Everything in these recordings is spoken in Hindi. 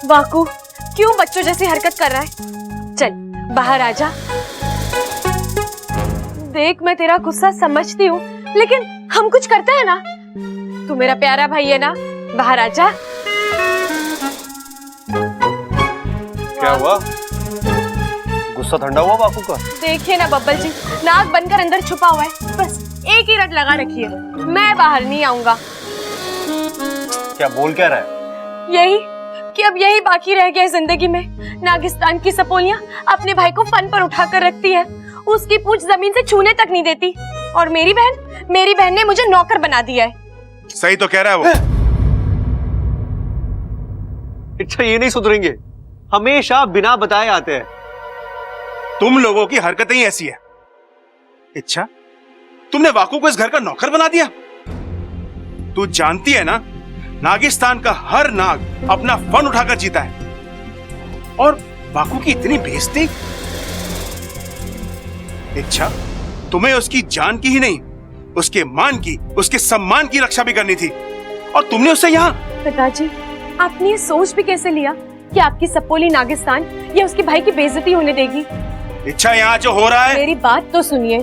वाकू क्यों बच्चों जैसी हरकत कर रहा है? चल बाहर आजा। देख मैं तेरा गुस्सा समझती हूँ, लेकिन हम कुछ करते हैं ना। तू मेरा प्यारा भाई है ना, बाहर आजा। क्या हुआ? गुस्सा ठंडा हुआ वाकू का? देखिए ना बब्बल जी, नाक बनकर अंदर छुपा हुआ है। बस एक ही रट लगा रखिए, मैं बाहर नहीं आऊंगा। क्या बोल क्या रहा है? यही कि अब यही बाकी रह गया है जिंदगी में। नागिस्तान की सपोलियां अपने भाई को फन पर उठाकर रखती है, उसकी पूंछ जमीन से छूने तक नहीं देती। और मेरी बहन ने मुझे नौकर बना दिया है। सही तो कह रहा है वो। अच्छा ये नहीं सुधरेंगे, हमेशा बिना बताए आते हैं। तुम लोगों की हरकतें ही ऐसी है। अच्छा तुमने वाकू को इस घर का नौकर बना दिया? तू जानती है ना, नागिस्तान का हर नाग अपना फन उठाकर जीता है, और वाकू की इतनी बेइज्जती। अच्छा तुम्हें उसकी जान की ही नहीं, उसके मान की, उसके सम्मान की रक्षा भी करनी थी, और तुमने उससे यहाँ। पिताजी आपने ये सोच भी कैसे लिया कि आपकी सपोली नागिस्तान या उसके भाई की बेइज्जती होने देगी? अच्छा यहाँ जो हो रहा है। मेरी बात तो सुनिए,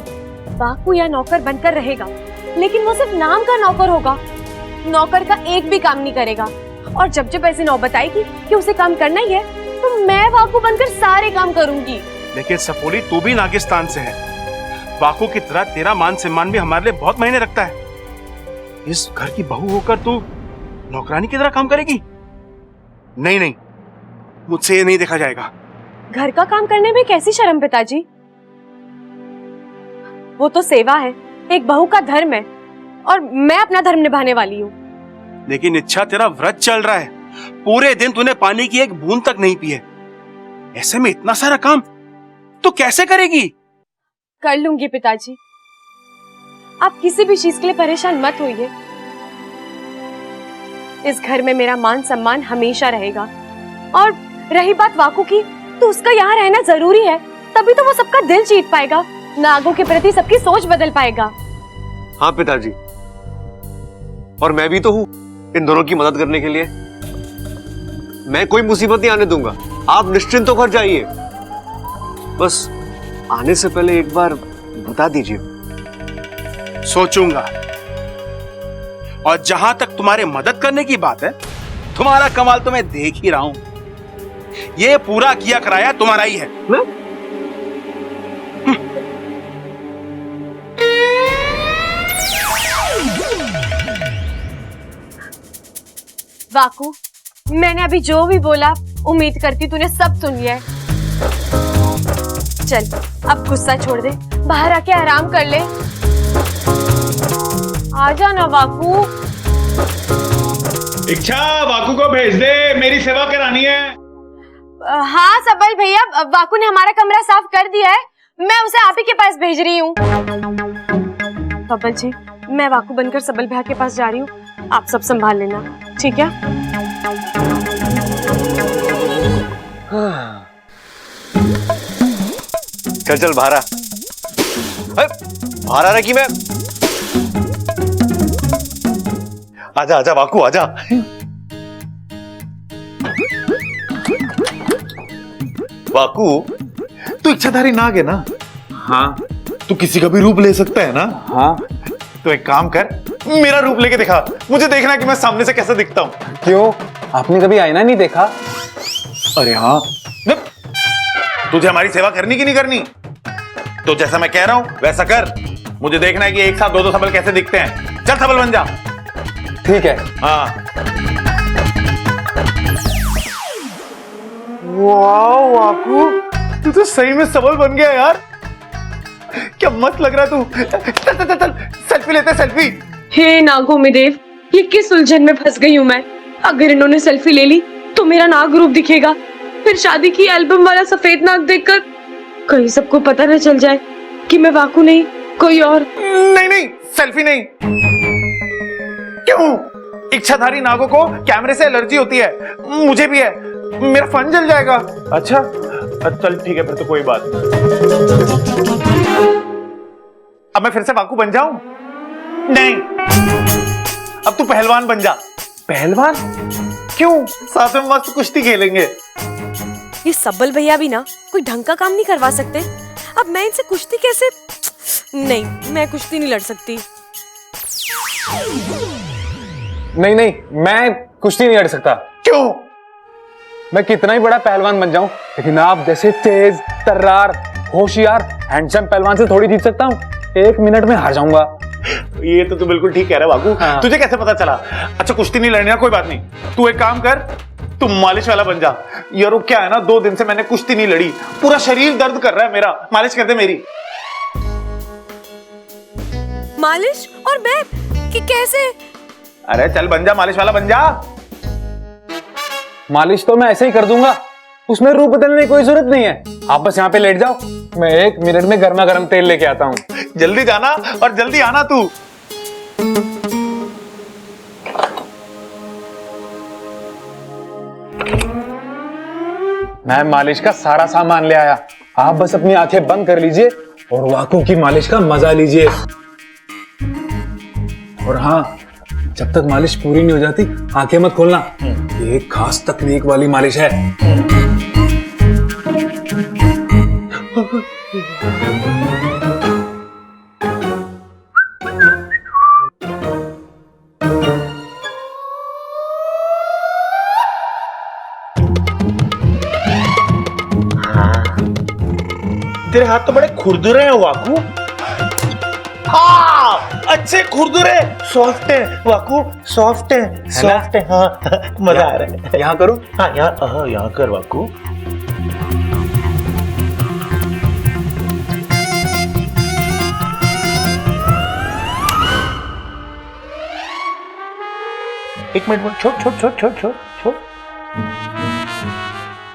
वाकू या नौकर बनकर रहेगा, लेकिन वो सिर्फ नाम का नौकर होगा। नौकर का एक भी काम नहीं करेगा, और जब जब ऐसी नौबत आएगी कि उसे काम करना ही है, तो मैं वाकू बनकर सारे काम करूंगी। लेकिन सपोली तू भी नागिस्तान से है, वाकू की तरह तेरा मान सम्मान भी हमारे लिए बहुत मायने रखता है। इस घर की बहू होकर तू नौकरानी की तरह काम करेगी? नहीं नहीं, मुझसे ये नहीं देखा जाएगा। घर का काम करने में कैसी शर्म पिताजी? वो तो सेवा है, एक बहू का धर्म है, और मैं अपना धर्म निभाने वाली हूँ। लेकिन इच्छा तेरा व्रत चल रहा है, पूरे दिन तूने पानी की एक बूंद तक नहीं पी है। ऐसे में इतना सारा काम तो कैसे करेगी? कर लूंगी पिताजी, आप किसी भी चीज के लिए परेशान मत होइए। इस घर में मेरा मान सम्मान हमेशा रहेगा। और रही बात वाकू की, तो उसका यहाँ रहना जरूरी है, तभी तो वो सबका दिल जीत पाएगा, नागों के प्रति सबकी सोच बदल पाएगा। हाँ पिताजी, और मैं भी तो हूं इन दोनों की मदद करने के लिए। मैं कोई मुसीबत नहीं आने दूंगा, आप निश्चिंत होकर जाइए। बस आने से पहले एक बार बता दीजिए। सोचूंगा। और जहां तक तुम्हारे मदद करने की बात है, तुम्हारा कमाल तो मैं देख ही रहा हूं। ये पूरा किया कराया तुम्हारा ही है। वाकू, मैंने अभी जो भी बोला, उम्मीद करती तूने सब सुन लिया है। चल अब गुस्सा छोड़ दे, बाहर आके आराम कर ले। आजा ना वाकू। इच्छा वाकू को भेज दे, मेरी सेवा करानी है। हाँ सबल भैया, वाकू ने हमारा कमरा साफ कर दिया है, मैं उसे आप ही के पास भेज रही हूँ। सबल जी, मैं वाकू बनकर सबल भैया के पास जा रही हूँ, आप सब संभाल लेना, ठीक है? चल चल बाहर आ। बाहर आ रहा कि मैं? आजा आजा वाकू आजा। वाकू, तू इच्छाधारी नाग है ना? हाँ तू किसी का भी रूप ले सकता है ना? हाँ। तो एक काम कर, मेरा रूप लेके दिखा, मुझे देखना है कि मैं सामने से कैसे दिखता हूँ। क्यों, आपने कभी आईना नहीं देखा? अरे हाँ, तुझे हमारी सेवा करनी कि नहीं करनी? तो जैसा मैं कह रहा हूँ वैसा कर, मुझे देखना है कि एक साथ दो दो सबल कैसे दिखते हैं। चल सबल बन जा। ठीक है। हाँ। वाह वाकू, तू तो सही में सबल बन गया यार, क्या मस्त लग रहा है तू। चल चल चल चल, सेल्फी लेते हैं, सेल्फी। हे नागों में देव, ये किस उलझन में फंस गई हूँ मैं। अगर इन्होंने सेल्फी ले ली तो मेरा नाग रूप दिखेगा, फिर शादी की एल्बम वाला सफेद नाग देखकर कहीं सबको पता न चल जाए कि मैं वाकू नहीं कोई और। नहीं नहीं, सेल्फी नहीं। क्यों? इच्छाधारी नागों को कैमरे से एलर्जी होती है, मुझे भी है, मेरा फन जल जाएगा। अच्छा चल ठीक है, फिर तो कोई बात नहीं। अब मैं फिर से वाकू बन जाऊं? नहीं, अब तू पहलवान बन जा। पहलवान? क्यों? साथ में मस्त कुश्ती खेलेंगे। ये सब्बल भैया भी ना कोई ढंग का काम नहीं करवा सकते। अब मैं इनसे कुश्ती कैसे? नहीं, मैं कुश्ती नहीं लड़ सकती। नहीं नहीं, मैं कुश्ती नहीं लड़ सकता। क्यों? मैं कितना ही बड़ा पहलवान बन जाऊं, लेकिन आप जैसे तेज, तर्रार, होशियार, हैंडसम पहलवान से थोड़ी जीत सकता हूं। 1 मिनट में हार जाऊंगा। ये तो तू बिल्कुल ठीक कह रहा है बाबू। हाँ। तुझे कैसे पता चला? अच्छा कुश्ती नहीं लड़नी है, कोई बात नहीं। तू एक काम कर, तू मालिश वाला बन जा। यार वो क्या है ना, 2 दिन से मैंने कुश्ती नहीं लड़ी, पूरा शरीर दर्द कर रहा है मेरा। मालिश कर दे मेरी। मालिश? और मैं कि कैसे? अरे चल बन जा, मालिश वाला बन जा। मालिश तो मैं ऐसे ही कर दूंगा, उसमें रूप बदलने की कोई जरूरत नहीं है। आप बस यहाँ पे लेट जाओ, मैं 1 मिनट में गर्मा गर्म तेल लेके आता हूँ। जल्दी जाना और जल्दी आना तू। मैं मालिश का सारा सामान ले आया, आप बस अपनी आंखें बंद कर लीजिए और वाकू की मालिश का मजा लीजिए। और हाँ, जब तक मालिश पूरी नहीं हो जाती आंखें मत खोलना। ये एक खास तकनीक वाली मालिश है। तेरे हाथ तो बड़े खुरदुरे हैं वाकू। हाँ अच्छे खुरदुरे, सॉफ्ट है वाकू, सॉफ्ट है, सॉफ्ट है। हाँ मजा आ रहा है। यहाँ करूं? हाँ यहाँ कर वाकू। एक मिनट, छोड़।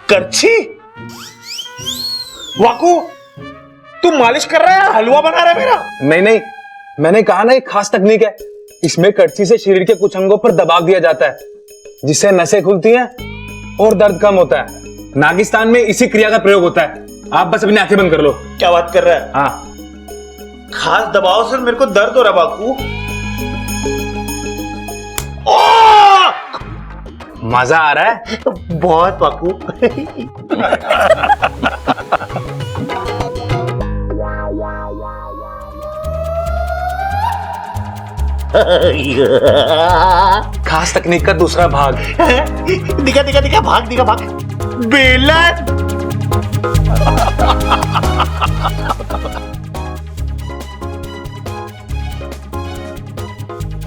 करछी? वाकू तू मालिश कर रहा है, हलवा बना रहा है मेरा? नहीं नहीं, मैंने कहा ना एक खास तकनीक है। इसमें करछी से शरीर के कुछ अंगों पर दबाव दिया जाता है, जिससे नसें खुलती हैं और दर्द कम होता है। नागिस्तान में इसी क्रिया का प्रयोग होता है। आप बस अपनी आंखें बंद कर लो। क्या बात कर रहा है? हाँ, खास दबाव से मेरे को दर्द हो रहा बाकू। मजा आ रहा है? बहुत बाकू। खास तकनीक का दूसरा भाग। दिखा भाग। बेलन।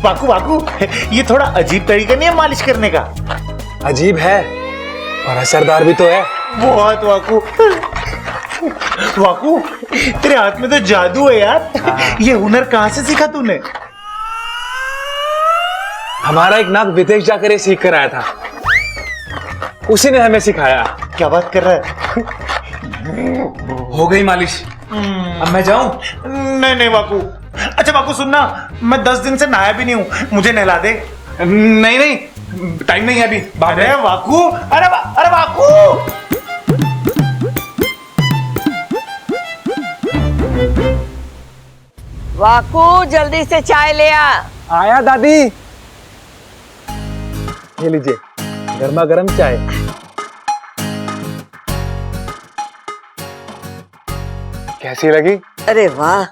बाकू ये थोड़ा अजीब तरीका नहीं है मालिश करने का? अजीब है और असरदार भी तो है। बहुत वाकू तेरे हाथ में तो जादू है यार। ये हुनर कहाँ से सीखा तूने? हमारा एक नाग विदेश जाकर ये सीख कर आया था, उसी ने हमें सिखाया। क्या बात कर रहा है? हो गई मालिश, अब मैं जाऊं? नहीं वाकू। अच्छा वाकू सुनना, मैं 10 दिन से नहाया भी नहीं हूँ, मुझे नहला दे। नहीं नहीं, टाइम नहीं है अभी। अरे वाकू, अरे वाकू। वाकू जल्दी से चाय ले आ। आया दादी। ये लीजिए गर्मा गर्म चाय। कैसी लगी? अरे वाह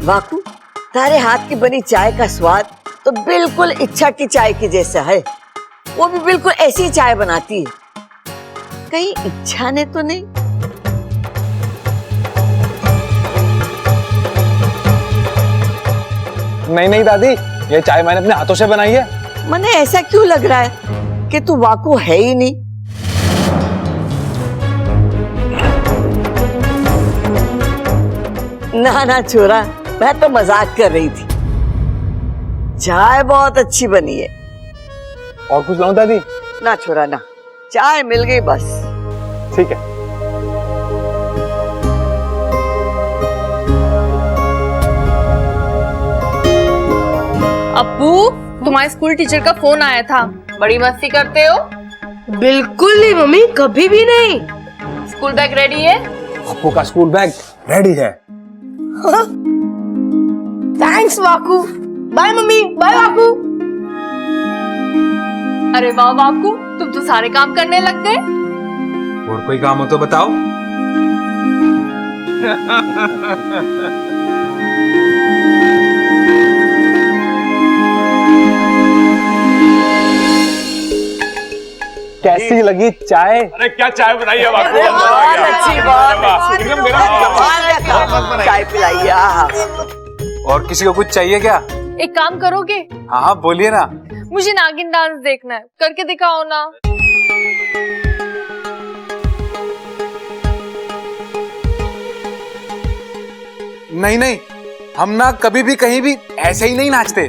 वाकू, तारे हाथ की बनी चाय का स्वाद तो बिल्कुल इच्छा की चाय की जैसा है। वो भी बिल्कुल ऐसी चाय बनाती है, कहीं इच्छा ने तो नहीं? नहीं दादी, ये चाय मैंने अपने हाथों से बनाई है। मने ऐसा क्यों लग रहा है कि तू वाकू है ही नहीं? ना छोरा, मैं तो मजाक कर रही थी। चाय बहुत अच्छी बनी है। और कुछ लाऊं दादी? ना छोरा ना, चाय मिल गई बस। ठीक है। अप्पू, तुम्हारे स्कूल टीचर का फोन आया था। बड़ी मस्ती करते हो? बिल्कुल नहीं मम्मी, कभी भी नहीं। स्कूल बैग रेडी है? अप्पू का स्कूल बैग रेडी है। थैंक्स वाकू। बाय मम्मी, बाय वाकू। अरे वाह वाकू, तुम तो सारे काम करने लग गए। और कोई काम हो तो बताओ। कैसी लगी चाय? अरे क्या चाय बनाई है बापू? बहुत अच्छी, बहुत अच्छी। एकदम गरम। कमाल है, चाय पिलाई। आहा। और किसी को कुछ चाहिए क्या? एक काम करोगे? हाँ हाँ बोलिए ना। मुझे नागिन डांस देखना है, करके दिखाओ ना। नहीं नहीं, हम ना कभी भी कहीं भी ऐसे ही नहीं नाचते।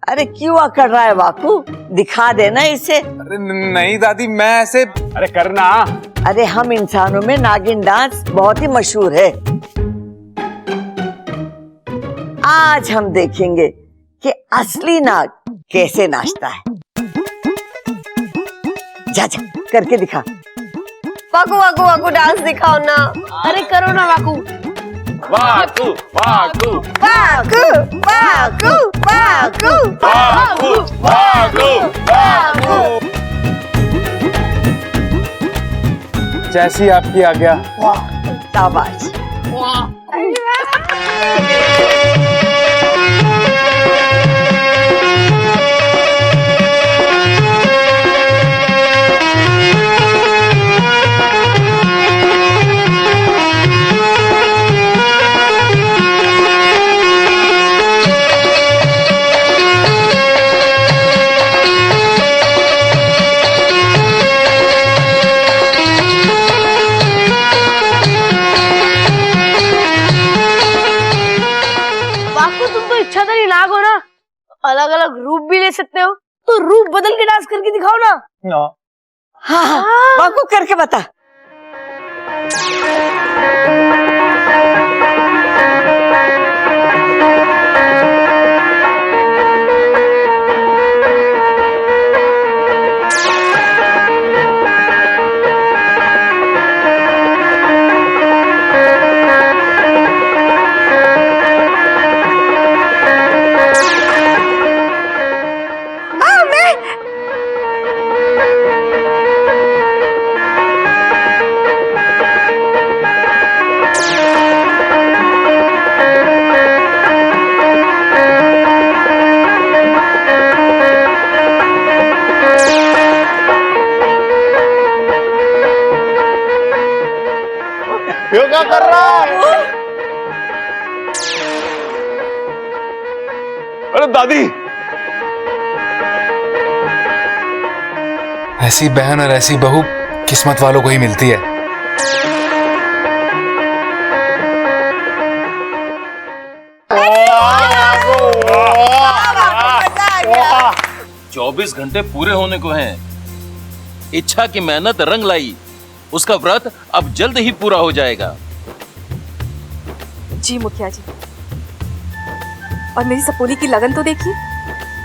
अरे क्यों कर रहा है वाकू? दिखा देना इसे। अरे नहीं दादी, मैं ऐसे। अरे करना। अरे हम इंसानों में नागिन डांस बहुत ही मशहूर है। आज हम देखेंगे कि असली नाग कैसे नाचता है। जा जा करके दिखा। वाकू वाकू वाकू डांस दिखाओ ना। अरे करो ना वाकू। वाकू वाकू वाकू वाकू वाकू वाकू वाकू वाकू। जैसी आपकी आज्ञा। शाबाश। इच्छाधारी नाग हो ना, अलग अलग रूप भी ले सकते हो, तो रूप बदल के डांस करके दिखाओ ना। हाँ हाँ वाकू करके बता। योगा कर रहा है। अरे दादी, ऐसी बहन और ऐसी बहू किस्मत वालों को ही मिलती है। वाह, 24 घंटे पूरे होने को हैं। इच्छा की मेहनत रंग लाई, उसका व्रत अब जल्द ही पूरा हो जाएगा। जी मुखिया जी, और मेरी सपोली की लगन तो देखिए,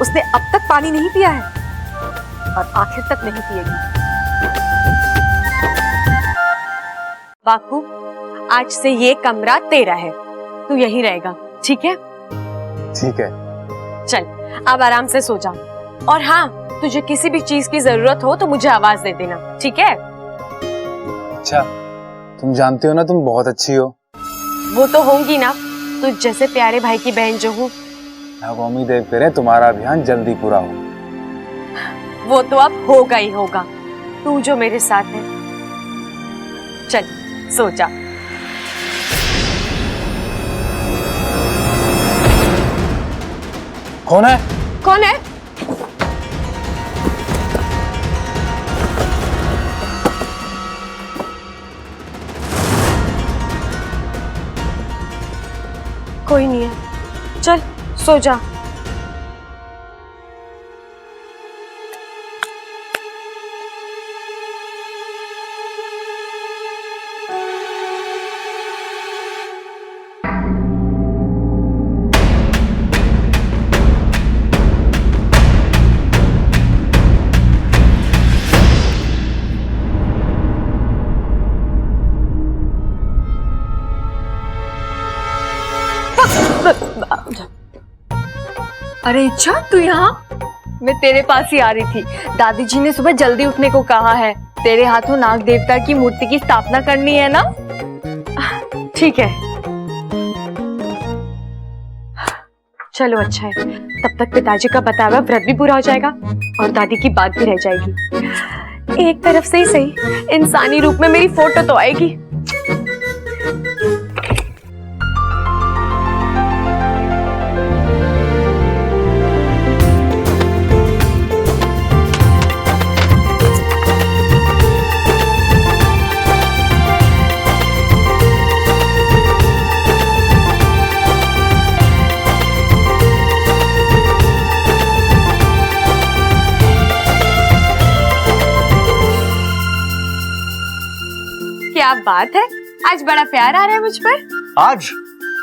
उसने अब तक पानी नहीं पिया है और आखिर तक नहीं पिएगी। बापू, आज से ये कमरा तेरा है, तू यहीं रहेगा, ठीक है? ठीक है। चल अब आराम से सो जा, और हाँ, तुझे किसी भी चीज की जरूरत हो तो मुझे आवाज दे देना, ठीक है? अच्छा, तुम जानती हो ना, तुम बहुत अच्छी हो। वो तो होंगी ना, तुझ जैसे प्यारे भाई की बहन जो हूँ। नवमी देव करे तुम्हारा अभियान जल्दी पूरा हो। वो तो अब होगा ही होगा, तू जो मेरे साथ है। चल सो जा। कौन है? कौन है? कोई नहीं है, चल सो जा। अरे इच्छा, तू यहाँ? मैं तेरे पास ही आ रही थी। दादी जी ने सुबह जल्दी उठने को कहा है। तेरे हाथों नाग देवता की मूर्ति की स्थापना करनी है ना? ठीक है, चलो अच्छा है, तब तक पिताजी का बताया हुआ व्रत भी पूरा हो जाएगा और दादी की बात भी रह जाएगी। एक तरफ से ही सही, इंसानी रूप में मेरी फोटो तो आएगी। क्या बात है, आज बड़ा प्यार आ रहा है मुझ पर। आज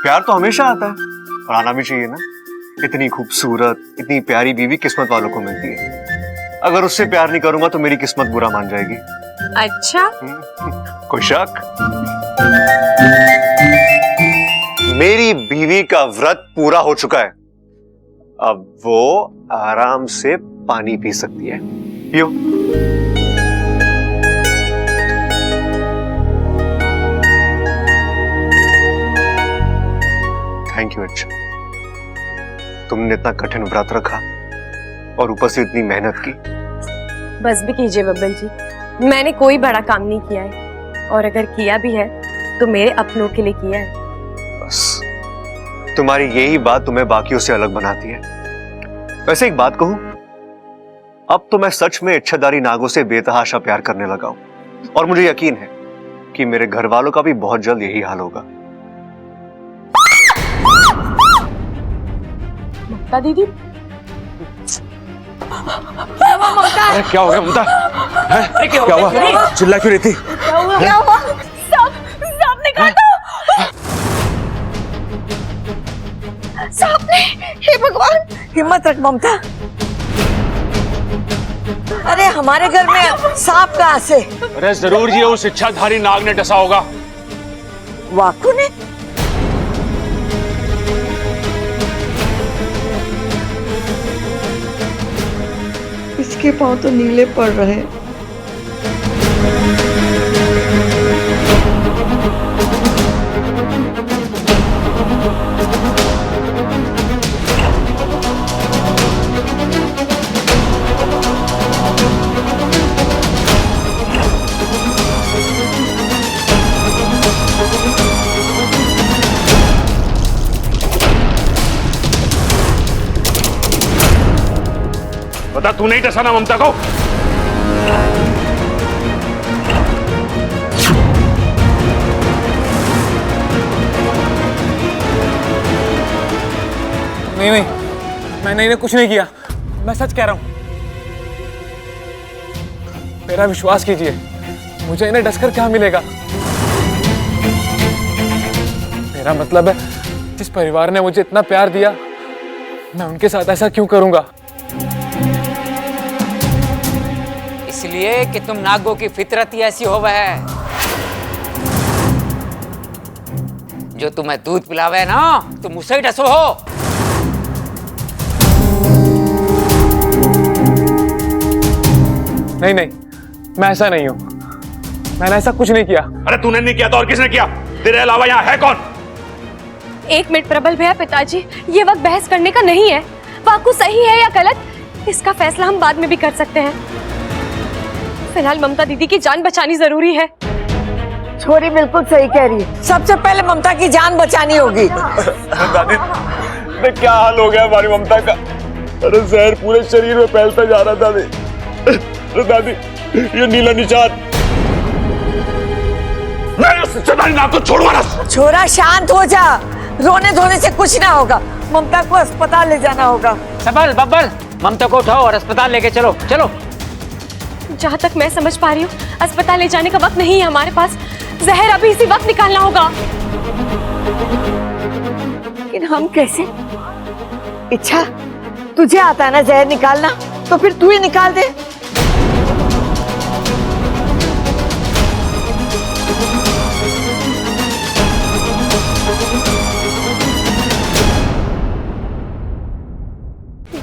प्यार तो हमेशा आता है और आना भी चाहिए ना। इतनी खूबसूरत, इतनी प्यारी बीवी किस्मत वालों को मिलती है। अगर उससे प्यार नहीं करूंगा तो मेरी किस्मत बुरा मान जाएगी। अच्छा, कोई शक? मेरी बीवी का व्रत पूरा हो चुका है, अब वो आराम से पानी पी सकती है। पियो। थैंक यू अच्छा, तुमने इतना कठिन व्रत रखा और ऊपर से इतनी मेहनत की। बस भी कीजिए बब्बल जी, मैंने कोई बड़ा काम नहीं किया है और अगर किया भी है तो मेरे अपनों के लिए किया है। बस तुम्हारी यही बात तुम्हें बाकियों से अलग बनाती है। वैसे एक बात कहूं, अब तो मैं सच में इच्छाधारी नागों से बेतहाशा प्यार करने लगा हूं और मुझे यकीन है कि मेरे घर वालों का भी बहुत जल्द यही हाल होगा। ममता दीदी, अरे क्या हो गया ममता? हैं? क्या हुआ? चिल्ला क्यों रही थी? क्या हुआ? सांप ने काटा। सांप ने, हे भगवान। हिम्मत रख ममता। अरे हमारे घर में सांप कहाँ से? अरे जरूर ये उस इच्छाधारी नाग ने डसा होगा। वाकु ने? इसके पांव तो नीले पड़ रहे हैं। बता, तू नहीं डसा ना ममता को? नहीं, मैंने इन्हें कुछ नहीं किया, मैं सच कह रहा हूं। मेरा विश्वास कीजिए, मुझे इन्हें डसकर क्या मिलेगा? मेरा मतलब है, जिस परिवार ने मुझे इतना प्यार दिया, मैं उनके साथ ऐसा क्यों करूंगा? इसलिए कि तुम नागों की फितरत ही ऐसी हो है। जो तुम्हें दूध पिलावे ना, तुम उसे ही डसो हो। नहीं, मैं ऐसा नहीं हूं। मैंने ऐसा कुछ नहीं किया। अरे तूने नहीं किया तो और किसने किया? तेरे अलावा यहाँ है कौन? एक मिनट प्रबल भैया, पिताजी, ये वक्त बहस करने का नहीं है। वाकु सही है या गलत, इसका फैसला हम बाद में भी कर सकते हैं। फिलहाल ममता दीदी की जान बचानी जरूरी है। छोरी बिल्कुल सही कह रही है, सबसे पहले ममता की जान बचानी होगी। दादी, देख क्या हाल हो गया हमारी ममता का। अरे जहर पूरे शरीर में फैलता जा रहा था। अरे दादी, ये नीला निशान। मैं उस इच्छाधारी नाग को छोड़ूंगा ना। छोरा शांत हो जा, रोने धोने से कुछ ना होगा। ममता को अस्पताल ले जाना होगा। सबल बब्बल, ममता को उठाओ और अस्पताल लेके चलो। चलो। जहाँ तक मैं समझ पा रही हूँ, अस्पताल ले जाने का वक्त नहीं है हमारे पास। जहर अभी इसी वक्त निकालना होगा। लेकिन हम कैसे? इच्छा, तुझे आता है ना जहर निकालना, तो फिर तू ही निकाल दे।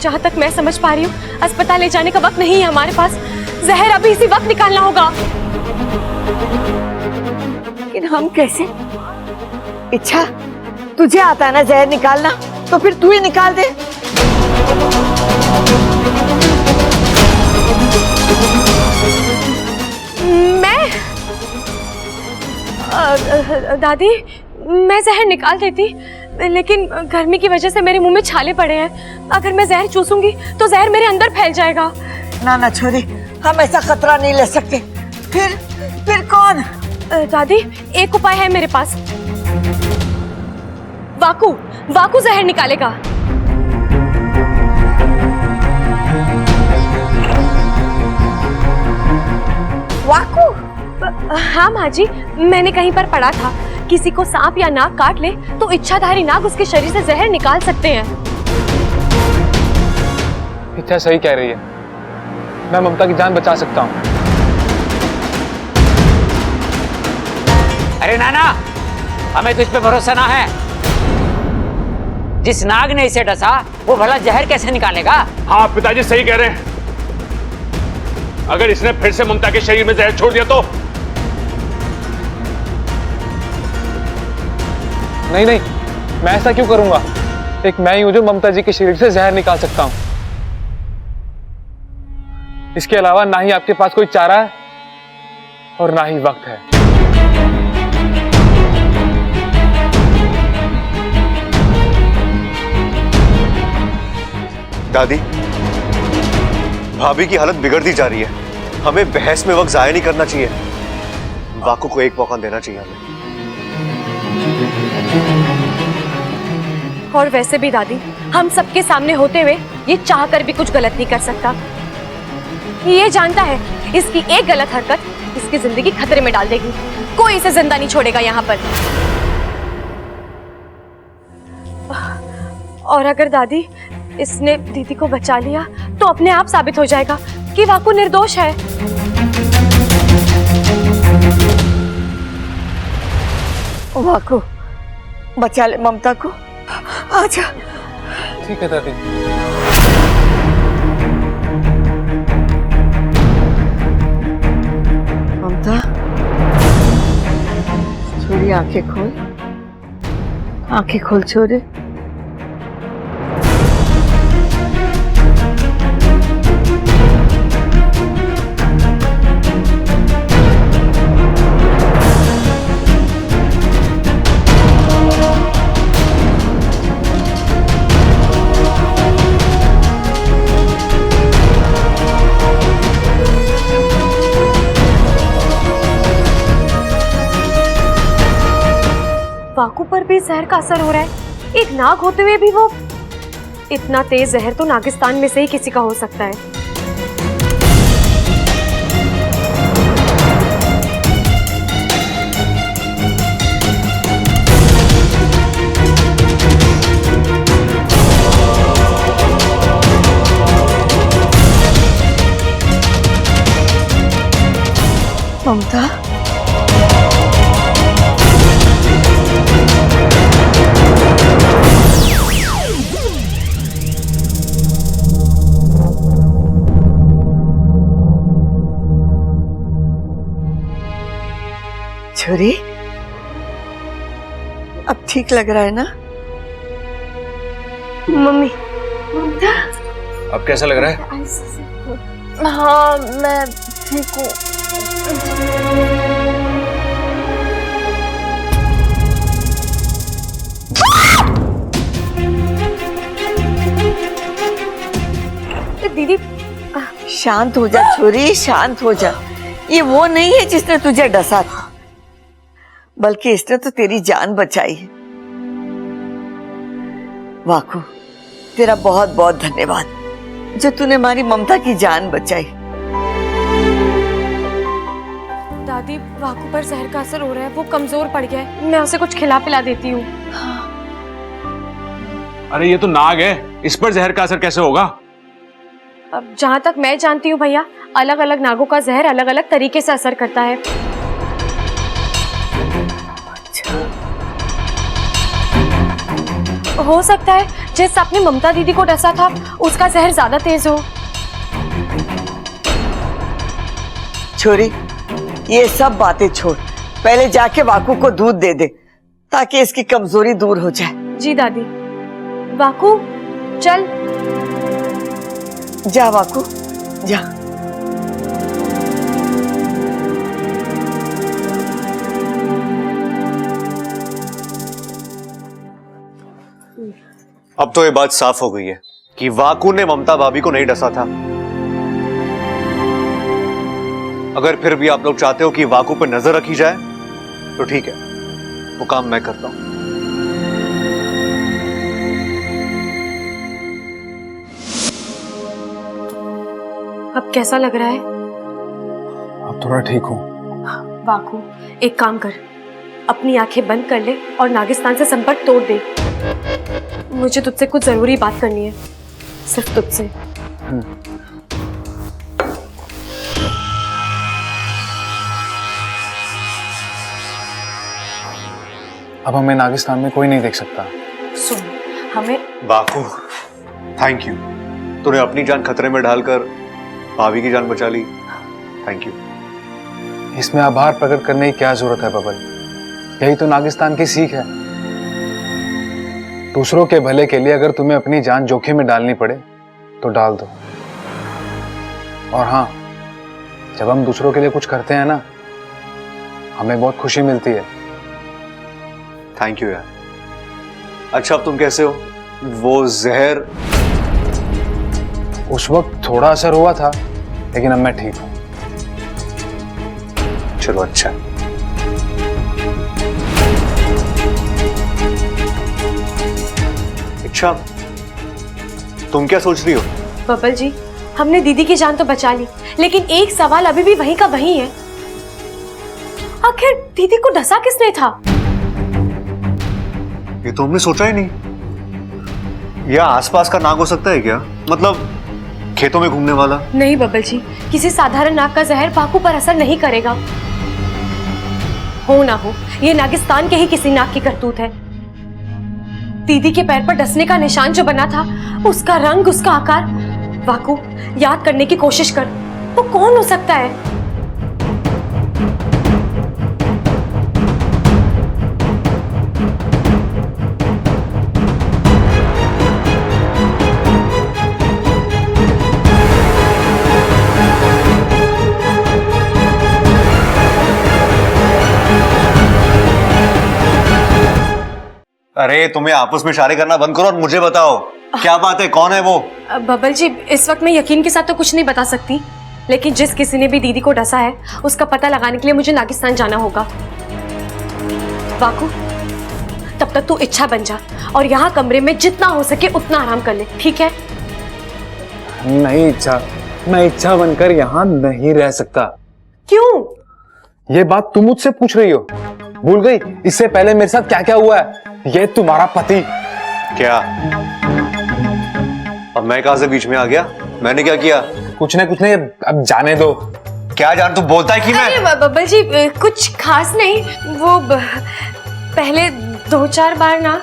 जहाँ तक मैं समझ पा रही हूँ अस्पताल ले जाने का वक्त नहीं है हमारे पास। जहर अभी इसी वक्त निकालना होगा। लेकिन हम कैसे? इच्छा, तुझे आता है ना जहर निकालना, तो फिर तू ही निकाल दे। मैं दादी, मैं जहर निकाल देती, लेकिन गर्मी की वजह से मेरे मुंह में छाले पड़े हैं। अगर मैं जहर चूसूंगी तो जहर मेरे अंदर फैल जाएगा। ना ना छोरी, हम ऐसा खतरा नहीं ले सकते। फिर कौन? दादी, एक उपाय है मेरे पास। वाकू जहर निकालेगा। वाकू? हाँ माँ जी, मैंने कहीं पर पढ़ा था किसी को सांप या नाग काट ले तो इच्छाधारी नाग उसके शरीर से जहर निकाल सकते हैं। इच्छा सही कह रही है, मैं ममता की जान बचा सकता हूँ। अरे नाना, हमें तुझ पे भरोसा ना है। जिस नाग ने इसे डसा वो भला जहर कैसे निकालेगा? हाँ पिताजी सही कह रहे हैं। अगर इसने फिर से ममता के शरीर में जहर छोड़ दिया तो? नहीं, मैं ऐसा क्यों करूंगा? एक मैं ही हूं जो ममता जी के शरीर से जहर निकाल सकता हूं। इसके अलावा ना ही आपके पास कोई चारा है और ना ही वक्त है। दादी, भाभी की हालत बिगड़ती जा रही है। हमें बहस में वक्त जाया नहीं करना चाहिए। वाकू को एक मौका देना चाहिए हमें। और वैसे भी दादी, हम सबके सामने होते हुए ये चाह कर भी कुछ गलत नहीं कर सकता। ये जानता है इसकी एक गलत हरकत इसकी जिंदगी खतरे में डाल देगी। कोई इसे जिंदा नहीं छोड़ेगा यहाँ पर। और अगर दादी इसने दीदी को बचा लिया तो अपने आप साबित हो जाएगा कि वाकू निर्दोष है। वाकू, बचा ले ममता को। आजा। ठीक है दादी। ममता, छोरी आंखें खोल, आंखें खोल छोरे। वाकू पर भी जहर का असर हो रहा है। एक नाग होते हुए भी वो इतना तेज जहर तो नागिस्तान में से ही किसी का हो सकता है। ममता, छोरी, अब ठीक लग रहा है ना? मम्मी, ममता, अब कैसा लग रहा है? हाँ मैं ठीक हूँ। दीदी, शांत हो जा छोरी, शांत हो जा। ये वो नहीं है जिसने तुझे डसा था, बल्कि इसने तो तेरी जान बचाई है। वाकू, तेरा बहुत बहुत धन्यवाद जो तूने हमारी ममता की जान बचाई। दादी, वाकू पर जहर का असर हो रहा है। वो कमजोर पड़ गया है। मैं उसे कुछ खिला पिला देती हूँ। अरे ये तो नाग है, इस पर जहर का असर कैसे होगा? अब जहाँ तक मैं जानती हूँ भैया, अलग अलग नागों का जहर अलग अलग तरीके से असर करता है। हो सकता है जिस आपने ममता दीदी को डसा था उसका जहर ज्यादा तेज हो। छोरी, ये सब बातें छोड़, पहले जाके वाकू को दूध दे दे ताकि इसकी कमजोरी दूर हो जाए। जी दादी। वाकू चल। जा वाकू जा। अब तो ये बात साफ हो गई है कि वाकू ने ममता भाभी को नहीं डसा था। अगर फिर भी आप लोग चाहते हो कि वाकू पर नजर रखी जाए तो ठीक है, वो काम मैं करता हूं। अब कैसा लग रहा है? अब थोड़ा ठीक हूँ। वाकू एक काम कर, अपनी आंखें बंद कर ले और नागिस्तान से संपर्क तोड़ दे। मुझे तुझसे कुछ जरूरी बात करनी है, सिर्फ तुझसे। अब हमें नागिस्तान में कोई नहीं देख सकता। सुन, हमें वाकू थैंक यू, तूने अपनी जान खतरे में डालकर भाभी की जान बचा ली। Thank you. इसमें आभार प्रकट करने की क्या जरूरत है बबल? यही तो नागिस्तान की सीख है। दूसरों के भले के लिए अगर तुम्हें अपनी जान जोखिम में डालनी पड़े तो डाल दो। और हाँ, जब हम दूसरों के लिए कुछ करते हैं ना, हमें बहुत खुशी मिलती है। थैंक यू यार। अच्छा, अब तुम कैसे हो? वो जहर उस वक्त थोड़ा असर हुआ था, लेकिन अब मैं ठीक हूं। चलो अच्छा। अच्छा, तुम क्या सोच रही हो? बबल जी, हमने दीदी की जान तो बचा ली, लेकिन एक सवाल अभी भी वहीं का वहीं है। आखिर दीदी को डसा किसने था? ये तो हमने सोचा ही नहीं। या आसपास का नाग हो सकता है क्या? मतलब खेतों में घूमने वाला? नहीं बबल जी, किसी साधारण नाग का जहर वाकू पर असर नहीं करेगा। हो ना हो, ये नागिस्तान के ही किसी नाग की करतूत है। दीदी के पैर पर डसने का निशान जो बना था, उसका रंग, उसका आकार, वाकू याद करने की कोशिश कर, वो कौन हो सकता है? अरे तुम्हें आपस में इशारे करना बंद करो और मुझे बताओ क्या बात है, कौन है वो? बबल जी, इस वक्त मैं यकीन के साथ तो कुछ नहीं बता सकती, लेकिन जिस किसी ने भी दीदी को डसा है उसका पता लगाने के लिए मुझे नागिस्तान जाना होगा। वाकू, तब तक तू इच्छा बन जा और यहाँ कमरे में जितना हो सके उतना आराम कर ले, ठीक है? नहीं इच्छा, मैं इच्छा बनकर यहाँ नहीं रह सकता। क्यों? ये बात तुम मुझसे पूछ रही हो? भूल गई इससे पहले मेरे साथ क्या क्या हुआ है? ये तुम्हारा पति। क्या? अब मैं कहां से बीच में आ गया? मैंने क्या किया? कुछ नहीं, अब जाने दो। क्या जान, तू बोलता है कि मैं? अरे बबल जी, कुछ खास नहीं। वो पहले 2-4 बार ना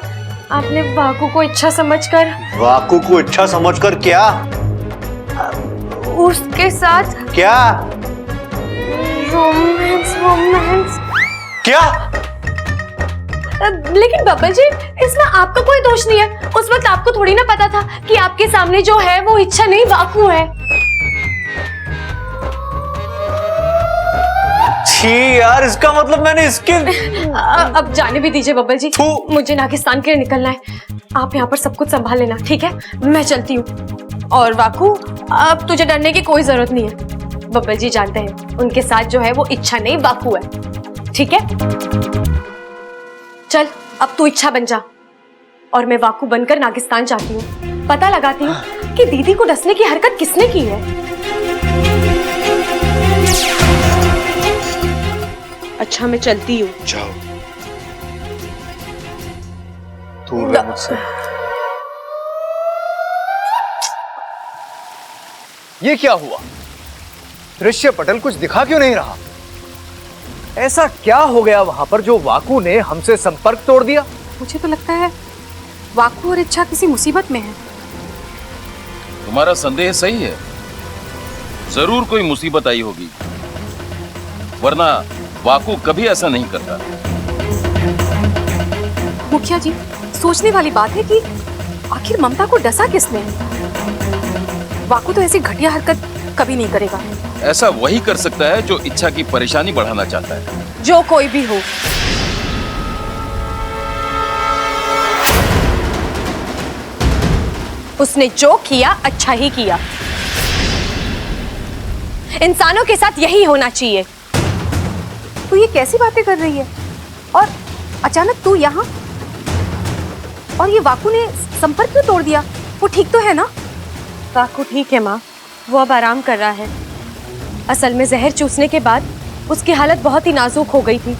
आपने वाकू को इच्छा समझकर। वाकू को इच्छा समझकर क्या? उसके साथ क्या? रोमांस। क्या? लेकिन बब्बल जी, इसमें आपका कोई दोष नहीं है। उस वक्त आपको थोड़ी ना पता था कि आपके सामने जो है वो इच्छा नहीं वाकू है। छी यार, इसका मतलब मैंने इसके अब जाने भी दीजिए बब्बल जी, मुझे नागिस्तान के लिए निकलना है। आप यहाँ पर सब कुछ संभाल लेना, ठीक है? मैं चलती हूँ। और वाकू, अब तुझे डरने की कोई जरूरत नहीं है। बब्बल जी जानते हैं उनके साथ जो है वो इच्छा नहीं वाकू है, ठीक है? चल, अब तू इच्छा बन जा और मैं वाकू बनकर नागिस्तान जाती हूँ। पता लगाती हूँ कि दीदी को डसने की हरकत किसने की है। अच्छा, मैं चलती हूँ। जाओ, दूर रह मुझसे। ये क्या हुआ? दृश्य पटल कुछ दिखा क्यों नहीं रहा? ऐसा क्या हो गया वहां पर जो वाकू ने हमसे संपर्क तोड़ दिया? मुझे तो लगता है वाकू और इच्छा किसी मुसीबत में है। तुम्हारा संदेह सही है, जरूर कोई मुसीबत आई होगी, वरना वाकू कभी ऐसा नहीं करता। मुखिया जी, सोचने वाली बात है कि आखिर ममता को डसा किसने? वाकू तो ऐसी घटिया हरकत कभी नहीं करेगा। ऐसा वही कर सकता है जो इच्छा की परेशानी बढ़ाना चाहता है। जो कोई भी हो, उसने जो किया अच्छा ही किया। इंसानों के साथ यही होना चाहिए। तू ये कैसी बातें कर रही है? और अचानक तू यहाँ? और ये वाकू ने संपर्क क्यों तोड़ दिया? वो ठीक तो है ना? वाकू ठीक है माँ, वो अब आराम कर रहा है। असल में जहर चूसने के बाद उसकी हालत बहुत ही नाजुक हो गई थी।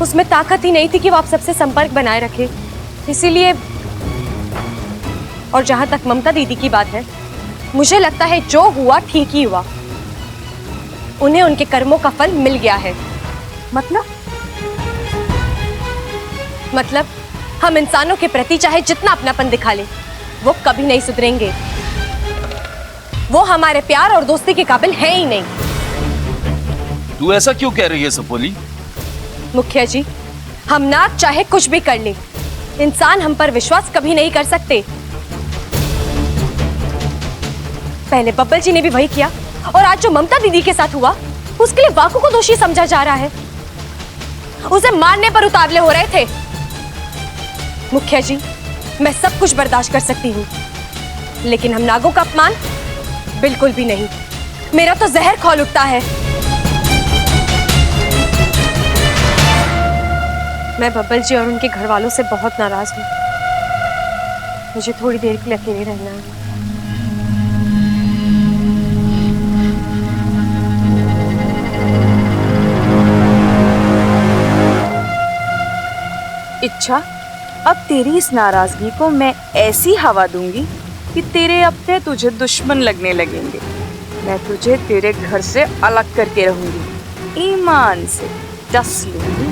उसमें ताकत ही नहीं थी कि वो आप सबसे संपर्क बनाए रखे, इसीलिए। और जहां तक ममता दीदी की बात है, मुझे लगता है जो हुआ ठीक ही हुआ। उन्हें उनके कर्मों का फल मिल गया है। मतलब हम इंसानों के प्रति चाहे जितना अपनापन दिखा ले, वो कभी नहीं सुधरेंगे। वो हमारे प्यार और दोस्ती के काबिल है ही नहीं। तू ऐसा क्यों कह रही है सपोली? मुखिया जी, हम ना चाहे कुछ भी कर ले, इंसान हम पर विश्वास कभी नहीं कर सकते। पहले बब्बल जी ने भी वही किया, और आज जो ममता दीदी के साथ हुआ, उसके लिए वाकू को दोषी समझा जा रहा है। उसे मारने पर उतावले हो रहे थे। मुखिया जी, मैं सब कुछ बर्दाश्त कर सकती हूँ, लेकिन हम नागों का अपमान बिल्कुल भी नहीं। मेरा तो जहर खौल उठता है। मैं बब्बल जी और उनके घर वालों से बहुत नाराज हूँ। मुझे थोड़ी देर के लिए अकेले रहना है। इच्छा, अब तेरी इस नाराजगी को मैं ऐसी हवा दूंगी कि तेरे अपने तुझे दुश्मन लगने लगेंगे। मैं तुझे तेरे घर से अलग करके रहूंगी, ईमान से डस लूंगी।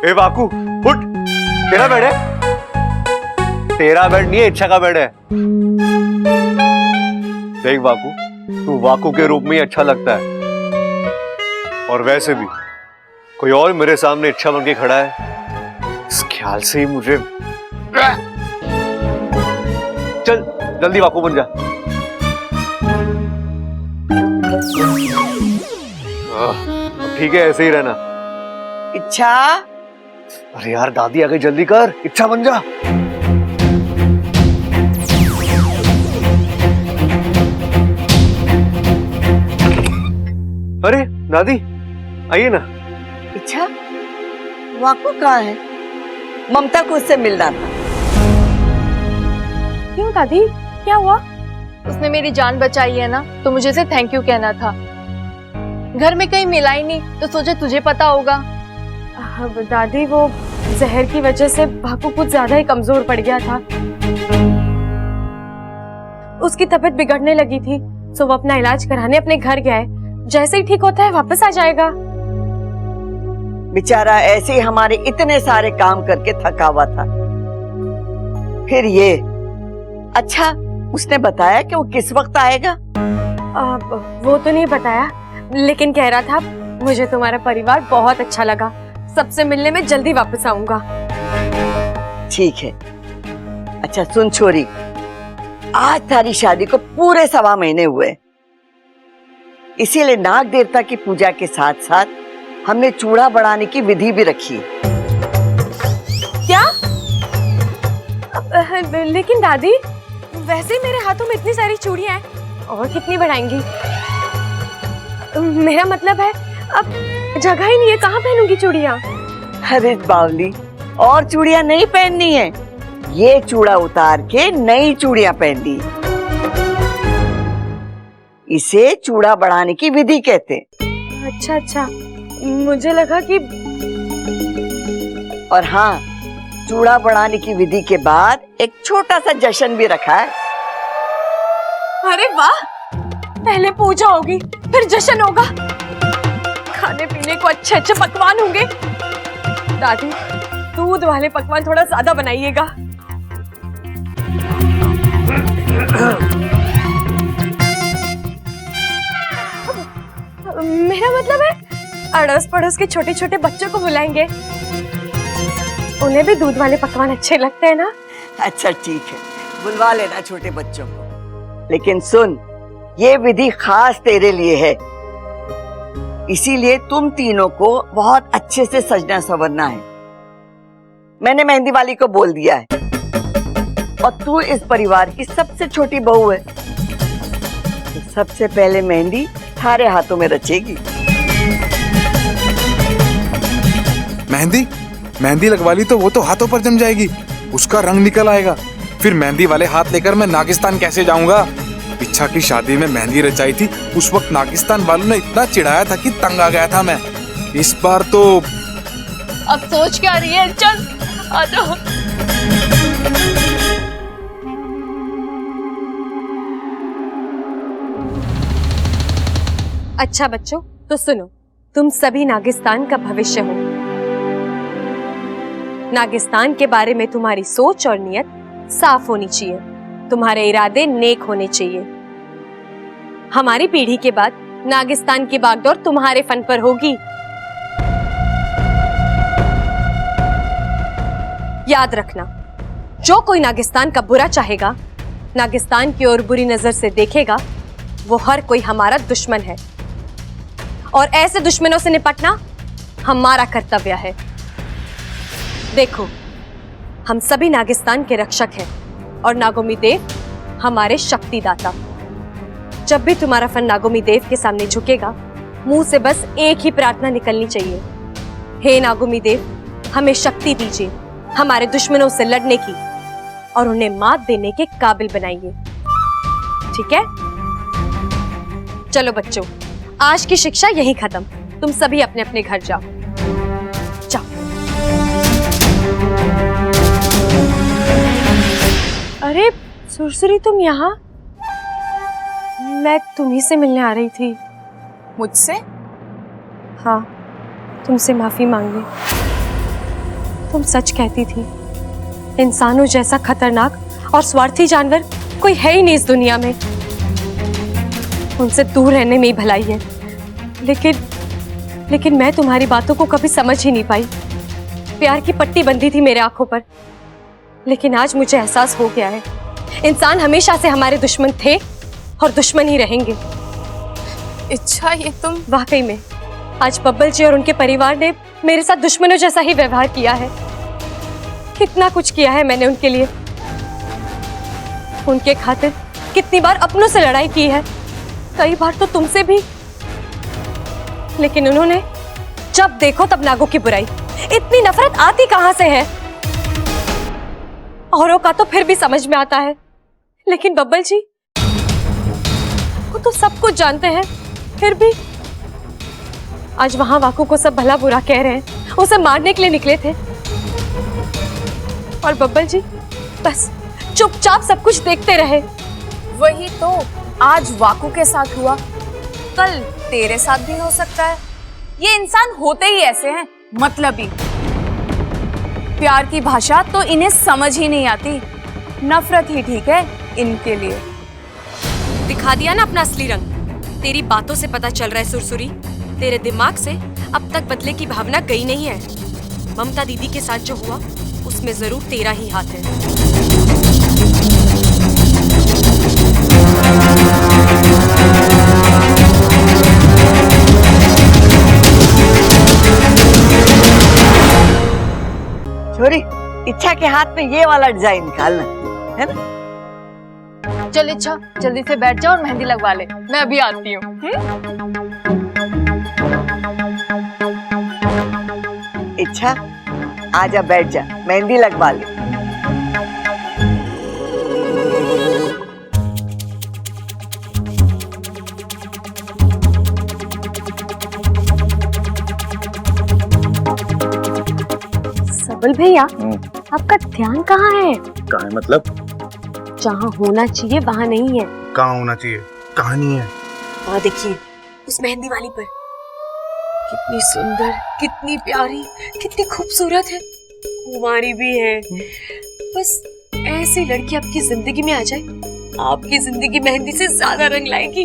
ए वाकू, उठ। तेरा बेड है? तेरा बेड नहीं है, इच्छा का बेड है। देख वाकू, तू वाकू के रूप में ही अच्छा लगता है, और वैसे भी कोई और मेरे सामने इच्छा बन के खड़ा है, इस ख्याल से ही मुझे। चल जल्दी वाकू बन जा। ठीक है, ऐसे ही रहना। इच्छा, अरे यार दादी आ गई, जल्दी कर, इच्छा बन जा। अरे दादी आइए ना। इच्छा, वाकू कहाँ है? ममता को उससे मिलना था। क्यों दादी, क्या हुआ? उसने मेरी जान बचाई है ना, तो मुझे उसे थैंक यू कहना था। घर में कहीं मिला ही नहीं, तो सोचा तुझे पता होगा। दादी, वो जहर की वजह से भाकू कुछ ज्यादा ही कमजोर पड़ गया था। उसकी तबीयत बिगड़ने लगी थी, तो वो अपना इलाज कराने अपने घर गया है। जैसे ही ठीक होता है वापस आ जाएगा। बेचारा ऐसे ही हमारे इतने सारे काम करके थका हुआ था। फिर ये अच्छा, उसने बताया कि वो किस वक्त आएगा? वो तो नहीं बताया, लेकिन कह रहा था मुझे तुम्हारा परिवार बहुत अच्छा लगा, सबसे मिलने में जल्दी वापस आऊंगा। ठीक है। अच्छा सुन छोरी, आज तारी शादी को पूरे 1.25 महीने हुए, इसीलिए नाग देवता की पूजा के साथ साथ हमने चूड़ा बढ़ाने की विधि भी रखी। क्या? लेकिन दादी, वैसे ही मेरे हाथों में इतनी सारी चूड़ियां हैं, और कितनी बढ़ाएंगी? मेरा मतलब है अब जगह ही नहीं है, कहाँ पहनूंगी चूड़ियां? अरे बावली, और चूड़ियां नहीं पहननी है, ये चूड़ा उतार के नई चूड़ियां पहननी। इसे चूड़ा बढ़ाने की विधि कहते। अच्छा अच्छा, मुझे लगा कि। और हाँ, चूड़ा बढ़ाने की विधि के बाद एक छोटा सा जश्न भी रखा है। अरे वाह, पहले पूजा होगी, फिर जश्न होगा, खाने पीने को अच्छे अच्छे पकवान होंगे। दादी, दूध वाले पकवान थोड़ा ज्यादा बनाइएगा। मेरा मतलब है अड़ोस पड़ोस के छोटे छोटे बच्चों को बुलाएंगे, उन्हें भी दूध वाले पकवान अच्छे लगते हैं ना। अच्छा ठीक है, बुलवा लेना छोटे बच्चों को, लेकिन सुन, ये विधि खास तेरे लिए है, इसीलिए तुम तीनों को बहुत अच्छे से सजना संवरना है। मैंने मेहंदी वाली को बोल दिया है, और तू इस परिवार की सबसे छोटी बहू है, तो सबसे पहले मेहंदी थारे हाथों में रचेगी। मेहंदी लगवा ली तो वो तो हाथों पर जम जाएगी, उसका रंग निकल आएगा, फिर मेहंदी वाले हाथ लेकर मैं नागिस्तान कैसे जाऊंगा? इच्छा की शादी में मेहंदी रचाई थी, उस वक्त नागिस्तान वालों ने इतना चिढ़ाया था कि तंग आ गया था मैं। इस बार तो अब सोच क्या रही है? चल आ जाओ। अच्छा बच्चों, तो सुनो, तुम सभी नागिस्तान का भविष्य हो। नागिस्तान के बारे में तुम्हारी सोच और नियत साफ होनी चाहिए, तुम्हारे इरादे नेक होने चाहिए। हमारी पीढ़ी के बाद नागिस्तान की बागडोर तुम्हारे फन पर होगी। याद रखना, जो कोई नागिस्तान का बुरा चाहेगा, नागिस्तान की ओर बुरी नजर से देखेगा, वो हर कोई हमारा दुश्मन है, और ऐसे दुश्मनों से निपटना हमारा कर्तव्य है। देखो, हम सभी नागिस्तान के रक्षक हैं, और नागोमी देव हमारे शक्तिदाता। जब भी तुम्हारा फन नागोमी देव के सामने झुकेगा, मुंह से बस एक ही प्रार्थना निकलनी चाहिए, हे नागोमी देव, हमें शक्ति दीजिए हमारे दुश्मनों से लड़ने की, और उन्हें मात देने के काबिल बनाइए। ठीक है? चलो बच्चों, आज की शिक्षा यहीं खत्म, तुम सभी अपने अपने घर जाओ। जाओ। अरे सुरसुरी, तुम यहाँ? मैं तुम्ही से मिलने आ रही थी। मुझसे? हाँ, तुमसे माफी मांगने। तुम सच कहती थी, इंसानों जैसा खतरनाक और स्वार्थी जानवर कोई है ही नहीं इस दुनिया में। उनसे दूर रहने में ही भलाई है, लेकिन मैं तुम्हारी बातों को कभी समझ ही नहीं पाई। प्यार की पट्टी बंधी थी मेरे आंखों पर, लेकिन आज मुझे एहसास हो गया है, इंसान हमेशा से हमारे दुश्मन थे और दुश्मन ही रहेंगे। इच्छा, ये तुम? वाकई में आज बब्बल जी और उनके परिवार ने मेरे साथ दुश्मनों जैसा ही व्यवहार किया है। कितना कुछ किया है मैंने उनके लिए, उनके खातिर कितनी बार अपनों से लड़ाई की है, कई बार तो तुमसे भी, लेकिन उन्होंने जब देखो तब नागों की बुराई। इतनी नफरत आती कहां से है? औरों का तो फिर भी समझ में आता है, लेकिन बब्बल जी, वो तो सब कुछ जानते हैं, फिर भी आज वहां वाकू को सब भला बुरा कह रहे हैं, उसे मारने के लिए निकले थे, और बब्बल जी बस चुपचाप सब कुछ देखते रहे। वही तो आज वाकू के साथ हुआ, कल तेरे साथ भी हो सकता है। ये इंसान होते ही ऐसे हैं, मतलबी। प्यार की भाषा तो इन्हें समझ ही नहीं आती, नफरत ही ठीक है इनके लिए। दिखा दिया ना अपना असली रंग। तेरी बातों से पता चल रहा है सुरसुरी, तेरे दिमाग से अब तक बदले की भावना गई नहीं है। ममता दीदी के साथ जो हुआ, उसमें जरूर तेरा ही हाथ है। छोरी, इच्छा के हाथ में ये वाला डिजाइन निकालना है ना। चल इच्छा, जल्दी से बैठ जा और मेहंदी लगवा ले, मैं अभी आती हूँ। इच्छा, आजा बैठ जा, मेहंदी लगवा ले। सबल भैया, आपका ध्यान कहाँ है? कहाँ है मतलब? जहाँ होना चाहिए वहाँ नहीं है। कहाँ होना चाहिए? कहाँ नहीं है? वहाँ देखिए उस मेहंदी वाली पर, कितनी सुंदर, कितनी प्यारी, कितनी खूबसूरत है, कुंवारी भी है। बस ऐसी लड़की आपकी जिंदगी में आ जाए, आपकी जिंदगी मेहंदी से ज्यादा रंग लाएगी।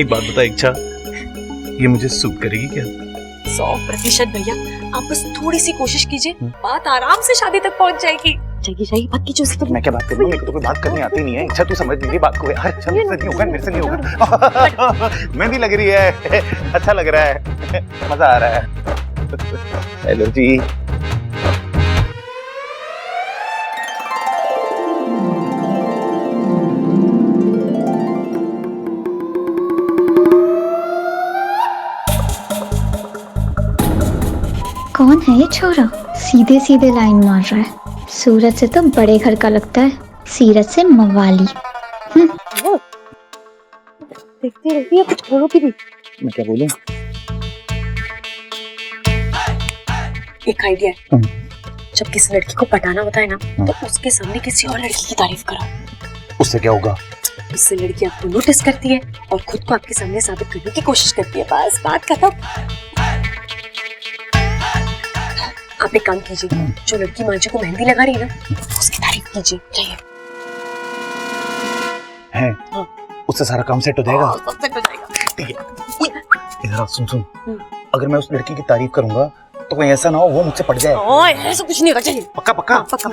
एक बात बता इच्छा, ये मुझे सूट करेगी क्या? 100% भैया, आप बस थोड़ी सी कोशिश कीजिए, बात आराम से शादी तक पहुंच जाएगी। जाएगी बात कीजिए उससे। मैं क्या बात करूँ, मेरे को तो कोई बात करनी आती नहीं है। इच्छा तू समझ मेरी बात को यार। अच्छा मेरे से नहीं होगा, मेरे से नहीं होगा। मेहंदी लग रही है, अच्छा लग रहा है, मजा आ रहा है। हेलो जी। कौन है ये छोरा? सीधे सीधे लाइन मार रहा है। सूरज से तो बड़े घर का लगता है, सीरत से मवाली। देखती रहती है, कुछ बोलो की भी। मैं क्या बोलूं? एक आइडिया है, जब किसी लड़की को पटाना होता है ना, तो उसके सामने किसी और लड़की की तारीफ करो। उससे क्या होगा? उससे लड़की आपको नोटिस करती है और खुद को आपके सामने साबित करने की कोशिश करती है। बस बात खत्म। आप एक काम कीजिए, जो लड़की माँ जी को मेहंदी लगा रही है ना, उसकी तारीफ कीजिए। चाहिए है? हाँ। उससे सारा काम सेट हो जाएगा। सब सेट हो जाएगा। ठीक है। इधर सुन, अगर मैं उस लड़की की तारीफ करूंगा तो कहीं ऐसा ना हो वो मुझसे पट जाए। ऐसा कुछ नहीं होगा। चलिए पक्का पक्का पक्का।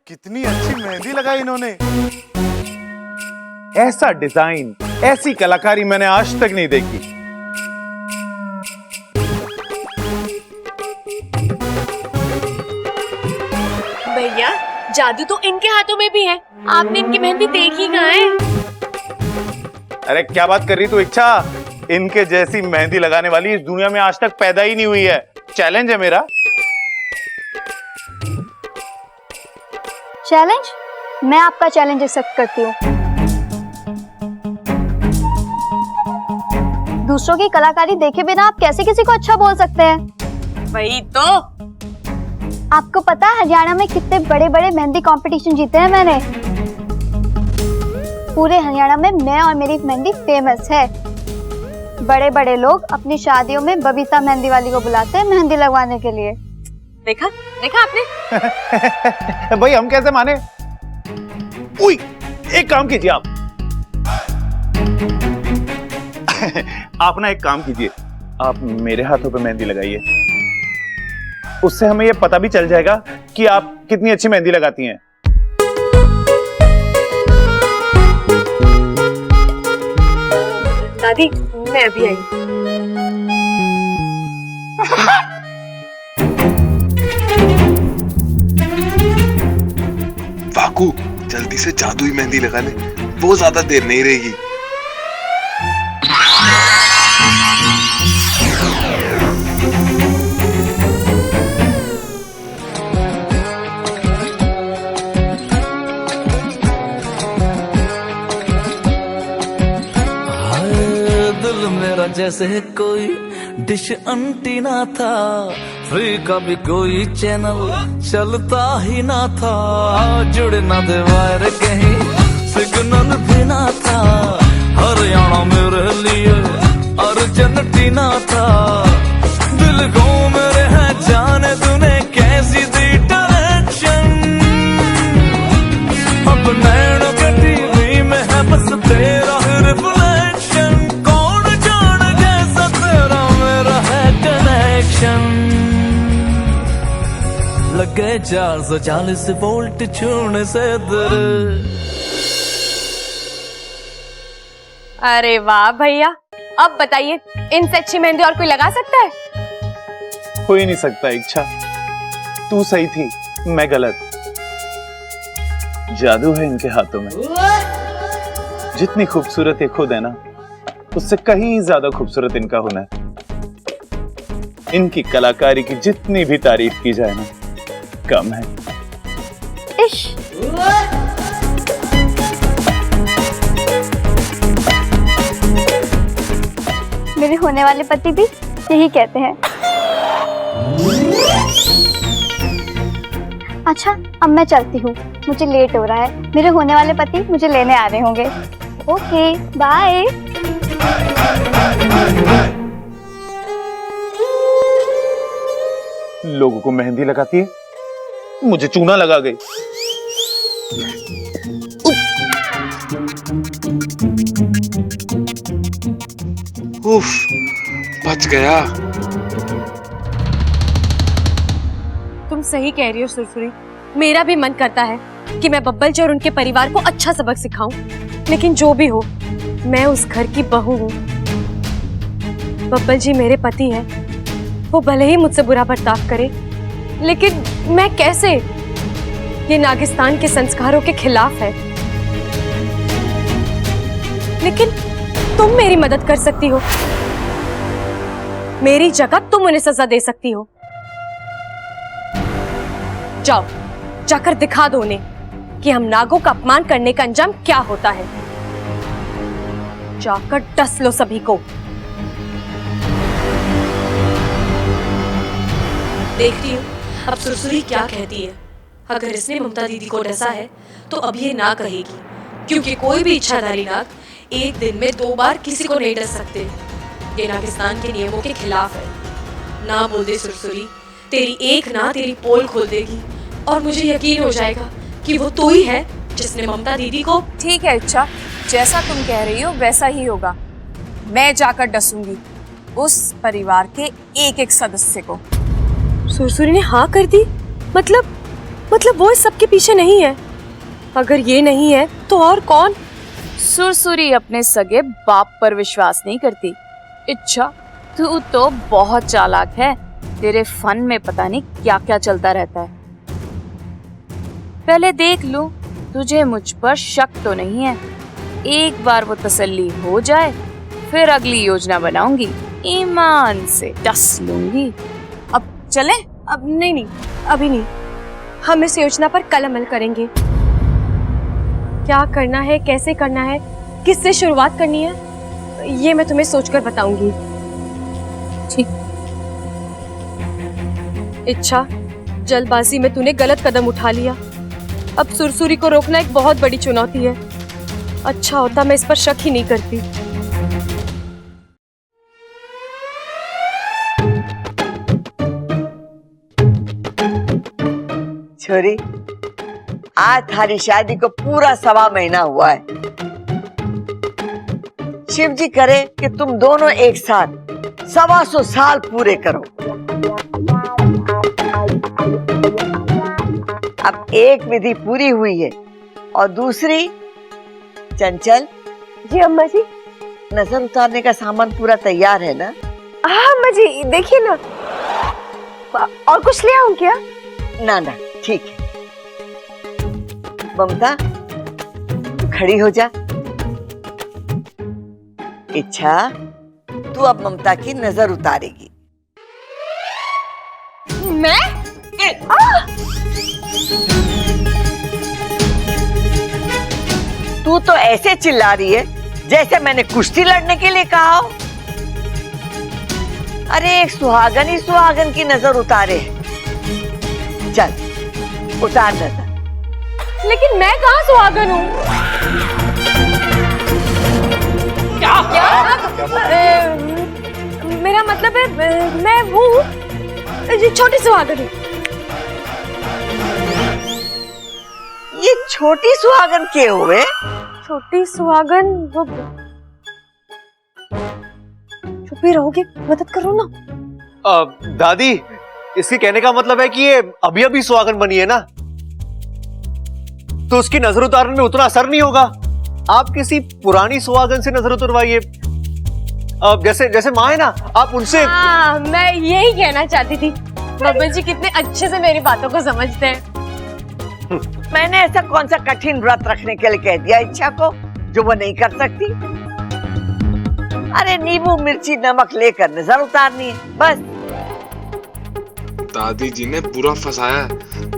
कितनी अच्छी मेहंदी लगाई इन्होंने। ऐसा डिजाइन, ऐसी कलाकारी मैंने आज तक नहीं देखी। भैया जादू तो इनके हाथों में भी है, आपने इनकी मेहंदी देखी कहाँ है? अरे क्या बात कर रही तू इच्छा? इनके जैसी मेहंदी लगाने वाली इस दुनिया में आज तक पैदा ही नहीं हुई है। चैलेंज है मेरा। चैलेंज? मैं आपका चैलेंज एक्सेप्ट करती हूँ। दूसरों की कलाकारी देखे बिना आप कैसे किसी को अच्छा बोल सकते हैं? वही तो। आपको पता है हरियाणा में कितने बड़े बड़े मेहंदी कंपटीशन जीते हैं मैंने। पूरे हरियाणा में मैं और मेरी मेहंदी फेमस है। बड़े बड़े लोग अपनी शादियों में बबीता मेहंदी वाली को बुलाते हैं मेहंदी लगवाने के लिए। देखा आपने? भाई हम कैसे माने? उई, एक काम कीजिए आप ना एक काम कीजिए, आप मेरे हाथों पे मेहंदी लगाइए। उससे हमें ये पता भी चल जाएगा कि आप कितनी अच्छी मेहंदी लगाती हैं। दादी मैं अभी आई। वाकू जल्दी से जादुई मेहंदी लगा ले, वो ज्यादा देर नहीं रहेगी। दिल मेरा जैसे कोई डिश अंटीना था, फ्री का भी कोई चैनल चलता ही ना था, जुड़ ना दे वायर कहीं सिग्नल भी ना था, हरियाणा मेरे लिए अर्जेंटीना था, दिल को मेरे है जाने तूने कैसी दी डायरेक्शन, अब नैनों के टीवी में है बस तेरा रिफ्लेक्शन, कौन जान कैसा तेरा मेरा है कनेक्शन, लगे 440 वोल्ट छूने से दर। अरे वाह भैया, अब बताइए इनसे अच्छी मेहंदी और कोई लगा सकता है? हो ही नहीं सकता इच्छा, तू सही थी मैं गलत। जादू है इनके हाथों में, जितनी खूबसूरत ये खुद है ना, उससे कहीं ज्यादा खूबसूरत इनका हुनर। इनकी कलाकारी की जितनी भी तारीफ की जाए ना कम है। इश मेरे होने वाले पति भी यही कहते हैं। अच्छा, अब मैं चलती हूँ, मुझे लेट हो रहा है। मेरे होने वाले पति मुझे लेने आ रहे होंगे। Okay, bye. लोगों को मेहंदी लगाती है, मुझे चूना लगा गई। उफ, बच गया। तुम सही कह रही हो सुरसुरी, मेरा भी मन करता है कि मैं बब्बल जी और उनके परिवार को अच्छा सबक सिखाऊं, लेकिन जो भी हो, मैं उस घर की बहू हूँ। बब्बल जी मेरे पति हैं, वो भले ही मुझसे बुरा बर्ताव करे, लेकिन मैं कैसे? ये नागिस्तान के संस्कारों के खिलाफ है। लेकिन तुम मेरी मदद कर सकती हो, मेरी जगह तुम उन्हें सजा दे सकती हो। जाओ, जाकर दिखा दो उन्हें कि हम नागों का अपमान करने का अंजाम क्या होता है। जाकर डस लो सभी को। देखती हूँ अब सुरसुरी क्या कहती है। अगर इसने ममता दीदी को डसा है तो अब ये ना कहेगी, क्योंकि कोई भी इच्छाधारी नाग एक दिन में 2 बार किसी को नहीं डस सकते। ये नागिस्तान के नियमों के खिलाफ है। ना बोल दे सुरसुरी, तेरी एक ना तेरी पोल खोल देगी और मुझे यकीन हो जाएगा कि वो तू ही है जिसने ममता दीदी को। ठीक है इच्छा, जैसा तुम कह रही हो वैसा ही होगा। मैं जाकर डसूंगी उस परिवार के एक एक सदस्य को। सुरसुरी ने हाँ कर दी? मतलब वो इस सब के पीछे नहीं है? अगर ये नहीं है तो और कौन? सुरसुरी अपने सगे बाप पर विश्वास नहीं करती। इच्छा, तू तो बहुत चालाक है। तेरे फन में पता नहीं क्या क्या चलता रहता है। पहले देख लूं तुझे मुझ पर शक तो नहीं है। एक बार वो तसल्ली हो जाए फिर अगली योजना बनाऊंगी, ईमान से डस लूंगी। अब चले? अब नहीं, अभी नहीं। हम इस योजना पर कल अमल करेंगे। क्या करना है, कैसे करना है, किससे शुरुआत करनी है, ये मैं तुम्हें सोचकर बताऊंगी। ठीक। इच्छा, जल्दबाजी में तूने गलत कदम उठा लिया। अब सुरसुरी को रोकना एक बहुत बड़ी चुनौती है। अच्छा होता मैं इस पर शक ही नहीं करती। छोरी, आज थारी शादी को पूरा 1.25 महीना हुआ है। शिव जी करे कि तुम दोनों एक साथ 125 साल पूरे करो। अब एक विधि पूरी हुई है और दूसरी, चंचल जी अम्मा जी, नजर उतारने का सामान पूरा तैयार है ना? हाँ अम्मा जी, देखिए ना। और कुछ ले आऊं क्या? ना, ठीक है। ममता, खड़ी हो जा। इच्छा, तू अब ममता की नजर उतारेगी। मैं? तू तो ऐसे चिल्ला रही है जैसे मैंने कुश्ती लड़ने के लिए कहा हो। अरे एक सुहागन ही सुहागन की नजर उतारे। चल उतार नजर। लेकिन मैं कहाँ सुहागन हूँ? क्या? मेरा मतलब है मैं हूँ छोटी सुहागन हूँ। ये छोटी सुहागन के हुए? छोटी सुहागन वो। चुप ही रहोगे? मदद करो ना। दादी, इसके कहने का मतलब है कि ये अभी अभी सुहागन बनी है ना, तो उसकी नजर उतारने में उतना असर नहीं होगा। आप किसी पुरानी सुहागन से नजर उतरवाइए, जैसे माँ है ना, आप उनसे। हाँ, मैं यही कहना चाहती थी। बब्बल जी कितने अच्छे से मेरी बातों को समझते हैं। मैंने ऐसा कौन सा कठिन व्रत रखने के लिए कह दिया इच्छा को जो वो नहीं कर सकती? अरे नींबू मिर्ची नमक लेकर नजर उतारनी है बस। दादी जी ने पूरा फंसाया है,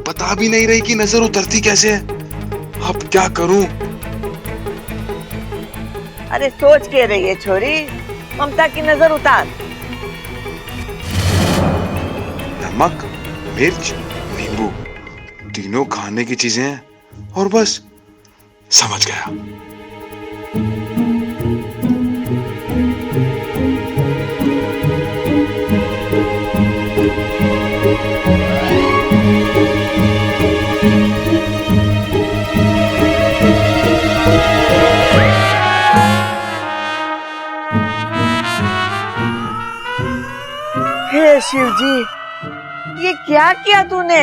पता भी नहीं रही कि नजर उतरती कैसे है। अब क्या करूं? अरे सोच के रही है छोरी, ममता की नजर उतार। नमक, मिर्च, नींबू, तीनों खाने की चीजें हैं और बस समझ गया। हे शिव जी, ये क्या किया तूने?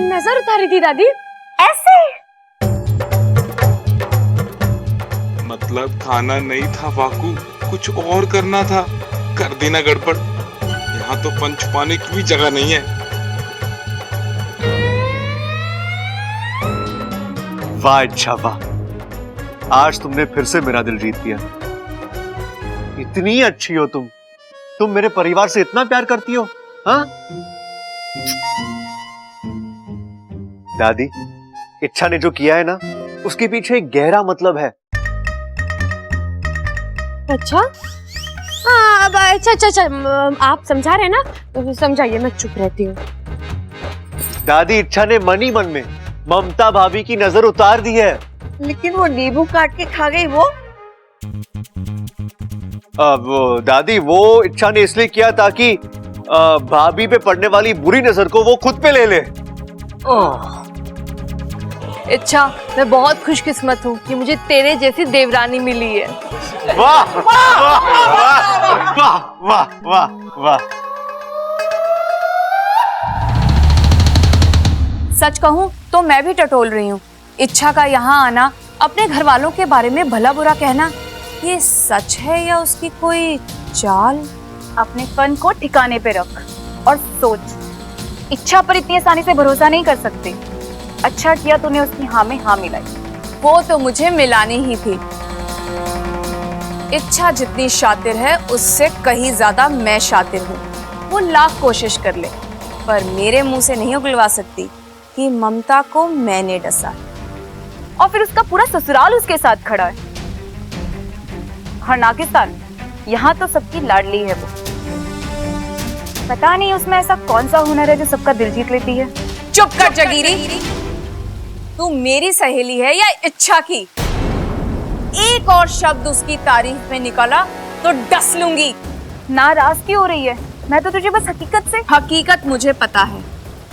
नजर उतारी थी दादी। ऐसे? मतलब खाना नहीं था वाकू, कुछ और करना था। कर दी ना गड़बड़। यहाँ तो पंच छुपाने की भी जगह नहीं है। वाह अच्छा वाह, आज तुमने फिर से मेरा दिल जीत लिया। इतनी अच्छी हो तुम मेरे परिवार से इतना प्यार करती हो। हाँ दादी, इच्छा ने जो किया है ना, उसके पीछे एक गहरा मतलब है। अच्छा हाँ, अब अच्छा आप समझा रहे हैं ना, तो समझाइए, मैं चुप रहती हूँ। दादी, इच्छा ने मन ही मन में ममता भाभी की नजर उतार दी है। लेकिन वो नींबू काट के खा गई वो। वो दादी, वो इच्छा ने इसलिए किया ताकि भाभी पे पड़ने वाली बुरी नजर को वो खुद पे ले ले। इच्छा, मैं बहुत खुशकिस्मत हूँ कि मुझे तेरे जैसी देवरानी मिली है। वाह वाह वाह वाह वाह वाह। सच कहूँ तो मैं भी टटोल रही हूँ। इच्छा का यहाँ आना, अपने घर वालों के बारे में भला बुरा कहना, ये सच है या उसकी कोई चाल? अपने फन को ठिकाने पे रख और सोच। इच्छा पर इतनी आसानी से भरोसा नहीं कर सकते। अच्छा किया तूने उसकी हाँ में हाँ मिलाई। वो तो मुझे मिलानी ही थी। इच्छा जितनी शातिर है उससे कहीं ज्यादा मैं शातिर हूँ। वो लाख कोशिश कर ले, पर मेरे मुंह से नहीं उगलवा सकती कि ममता को मैंने डसा। और फिर उसका पूरा ससुराल उसके साथ खड़ा है। हर नागिस्तान, यहाँ तो सबकी लाडली है वो। पता नहीं उसमें ऐसा कौन सा हुनर है जो सबका दिल जीत लेती है। चुप कर जगीरी, तू मेरी सहेली है या इच्छा की? एक और शब्द उसकी तारीफ में निकला तो डस लूंगी। नाराज क्यों हो रही है? मैं तो तुझे बस हकीकत मुझे पता है।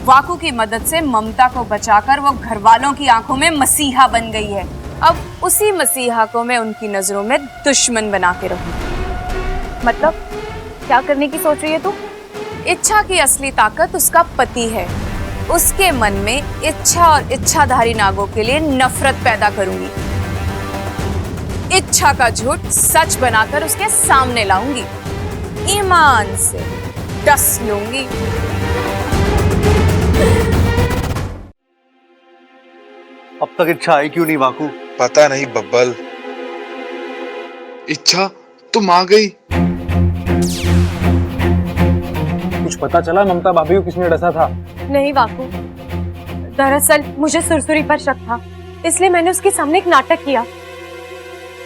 वाकू की मदद से ममता को बचाकर वो घर वालों की आंखों में मसीहा बन गई है। अब उसी मसीहा को मैं उनकी नजरों में दुश्मन बना के रहूं। मतलब क्या करने की सोच रही है तू? इच्छा की असली ताकत उसका पति है। उसके मन में इच्छा और इच्छाधारी नागों के लिए नफरत पैदा करूंगी। इच्छा का झूठ सच बनाकर उसके सामने लाऊंगी। ईमान से डस लूंगी। अब तक इच्छा आई क्यों नहीं वाकू? पता नहीं बब्बल। इच्छा तुम आ गई। कुछ पता चला ममता भाभी को किसने डसा था? नहीं वाकू, दरअसल मुझे सुरसुरी पर शक था, इसलिए मैंने उसके सामने एक नाटक किया।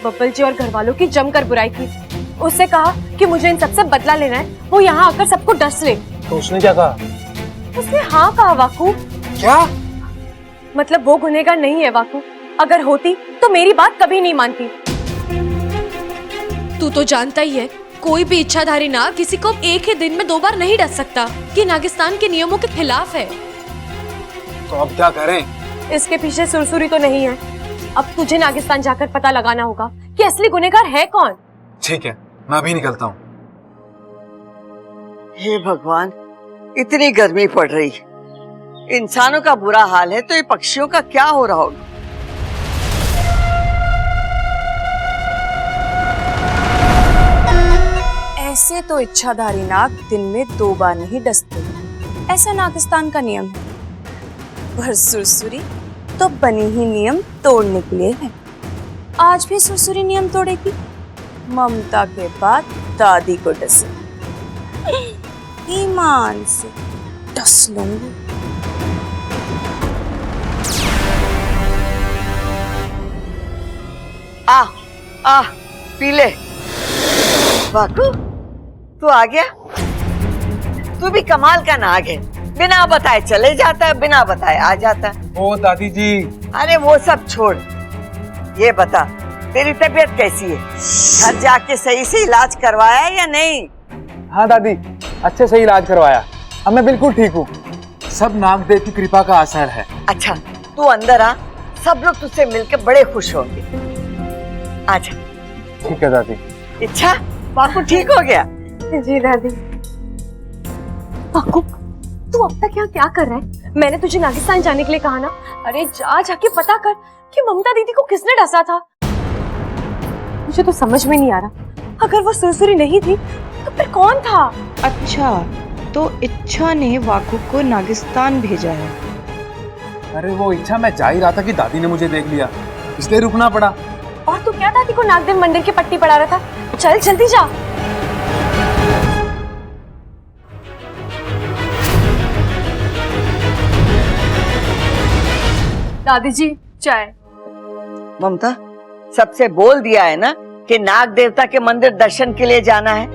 बब्बल जी और घर वालों की जमकर बुराई की। उससे कहा कि मुझे इन सबसे बदला लेना है, वो यहाँ आकर सबको डस ले। तो उसने क्या कहा? उसने हाँ कहा वाकू। क्या मतलब वो गुनहगार नहीं है वाकू। अगर होती तो मेरी बात कभी नहीं मानती। तू तो जानता ही है, कोई भी इच्छाधारी नाग किसी को एक ही दिन में 2 बार नहीं डस सकता। ये नागिस्तान के नियमों के खिलाफ है। तो अब क्या करें? इसके पीछे सुरसुरी तो नहीं है। अब तुझे नागिस्तान जाकर पता लगाना होगा कि असली गुनहगार है कौन। ठीक है, मैं अभी निकलता हूँ। हे भगवान, इतनी गर्मी पड़ रही, इंसानों का बुरा हाल है तो ये पक्षियों का क्या हो रहा होगा? ऐसे तो इच्छाधारी नाग दिन में 2 बार नहीं डसते, ऐसा नागिस्तान का नियम है। पर सुरसुरी तो बनी ही नियम तोड़ने के लिए है। आज भी सुरसुरी नियम तोड़ेगी। ममता के बाद दादी को डसे, ईमान से डस लूंगी। आ पी ले। वाकू, तू आ गया? तू भी कमाल का नाग है, बिना बताए चले जाता है, बिना बताए आ जाता है। ओ दादी जी। अरे वो सब छोड़, ये बता तेरी तबीयत कैसी है? घर जाके सही से इलाज करवाया या नहीं? हाँ दादी, अच्छे से इलाज करवाया, अब मैं बिल्कुल ठीक हूँ। सब नागदेव की कृपा का असर है। अच्छा तू अंदर आ, सब लोग तुझसे मिलकर बड़े खुश होंगे। आजा। ठीक है दादी। इच्छा, बापू ठीक हो गया? जी दादी। बाकू, तू अब तक यहाँ क्या कर रहा है? मैंने तुझे नागिस्तान जाने के लिए कहा ना। अरे जा जाके पता कर कि ममता दीदी को किसने डसा था। मुझे तो समझ में नहीं आ रहा, अगर वो सुरसुरी नहीं थी तो फिर कौन था? अच्छा, तो इच्छा ने वाकू को नागिस्तान भेजा है। अरे वो इच्छा, मैं जा ही रहा था कि दादी ने मुझे देख लिया, इसलिए रुकना पड़ा। और तू क्या दादी को नागदेव मंदिर की पट्टी पढ़ा रहा था? चल जल्दी जा। दादी जी चाय। ममता, सबसे बोल दिया है ना कि नाग देवता के मंदिर दर्शन के लिए जाना है।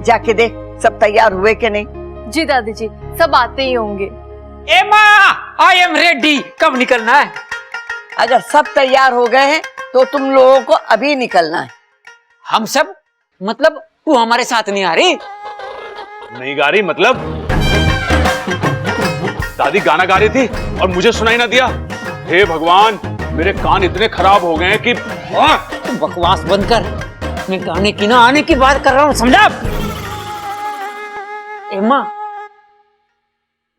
जाके देख सब तैयार हुए कि नहीं। जी दादी जी, सब आते ही होंगे। ए माँ, आई एम रेडी। कब निकलना है? अगर सब तैयार हो गए हैं तो तुम लोगों को अभी निकलना है। हम सब? मतलब तू हमारे साथ नहीं आ रही? नहीं गा रही मतलब? दादी गाना गा रही थी और मुझे सुनाई ना दिया। हे भगवान, मेरे कान इतने खराब हो गए हैं कि तू बकवास बंद कर। मैं गाने की ना आने की बात कर रहा हूँ, समझा? ए माँ,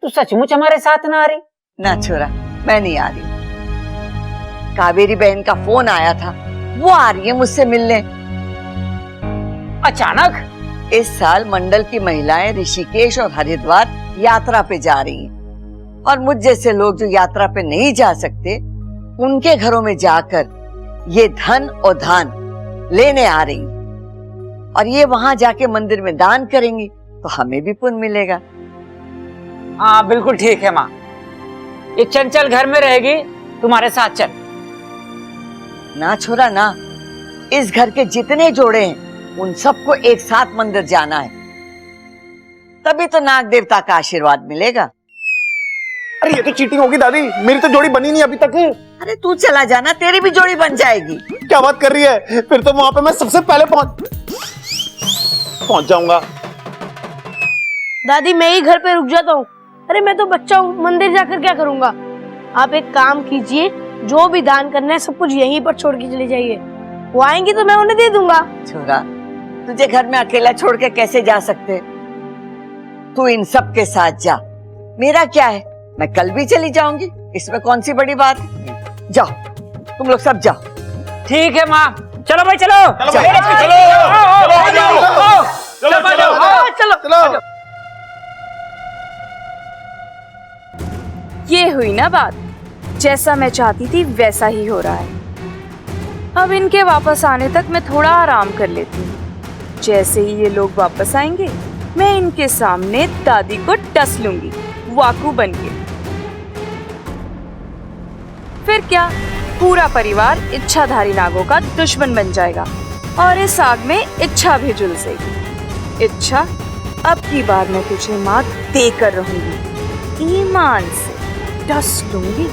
तू सचमुच हमारे साथ ना आ रही? ना छोरा, मैं नहीं आ रही। कावेरी बहन का फोन आया था, वो आ रही है मुझसे मिलने। अचानक? इस साल मंडल की महिलाएं ऋषिकेश और हरिद्वार यात्रा पे जा रही हैं और मुझ जैसे लोग जो यात्रा पे नहीं जा सकते, उनके घरों में जाकर ये धन और दान लेने आ रही हैं। और ये वहां जाके मंदिर में दान करेंगी तो हमें भी पुण्य मिलेगा। हाँ बिल्कुल ठीक है माँ, ये चंचल घर में रहेगी, तुम्हारे साथ चल। ना छोरा ना, इस घर के जितने जोड़े हैं उन सबको एक साथ मंदिर जाना है, तभी तो नाग देवता का आशीर्वाद मिलेगा। अरे ये तो चीटिंग होगी दादी, मेरी तो जोड़ी बनी नहीं अभी तक। अरे तू चला जाना, तेरी भी जोड़ी बन जाएगी। क्या बात कर रही है? फिर तो वहां पे मैं सबसे पहले पहुंच जाऊंगा। दादी मैं ही घर पे रुक जाता हूँ। अरे मैं तो बच्चा हूँ, मंदिर जाकर क्या करूँगा? आप एक काम कीजिए, जो भी दान करना है सब कुछ यहीं पर छोड़ के चले जाइए, वो आएंगी तो मैं उन्हें दे दूंगा। छोरा, तुझे घर में अकेला छोड़ के कैसे जा सकते? तू इन सब के साथ जा, मेरा क्या है, मैं कल भी चली जाऊंगी, इसमें कौन सी बड़ी बात है। जाओ तुम लोग सब जाओ। ठीक है माँ, चलो भाई चलो। चलो। ये हुई ना बात, जैसा मैं चाहती थी वैसा ही हो रहा है। अब इनके वापस आने तक मैं थोड़ा आराम कर लेती हूँ। जैसे ही ये लोग वापस आएंगे, मैं इनके सामने दादी को डस लूंगी, वाकू बनके। फिर क्या, पूरा परिवार इच्छाधारी नागों का दुश्मन बन जाएगा और इस आग में इच्छा भी झुलसेगी। इच्छा, अब की बार मैं तुझे मात देकर रहूंगी, ईमान से डस लूंगी।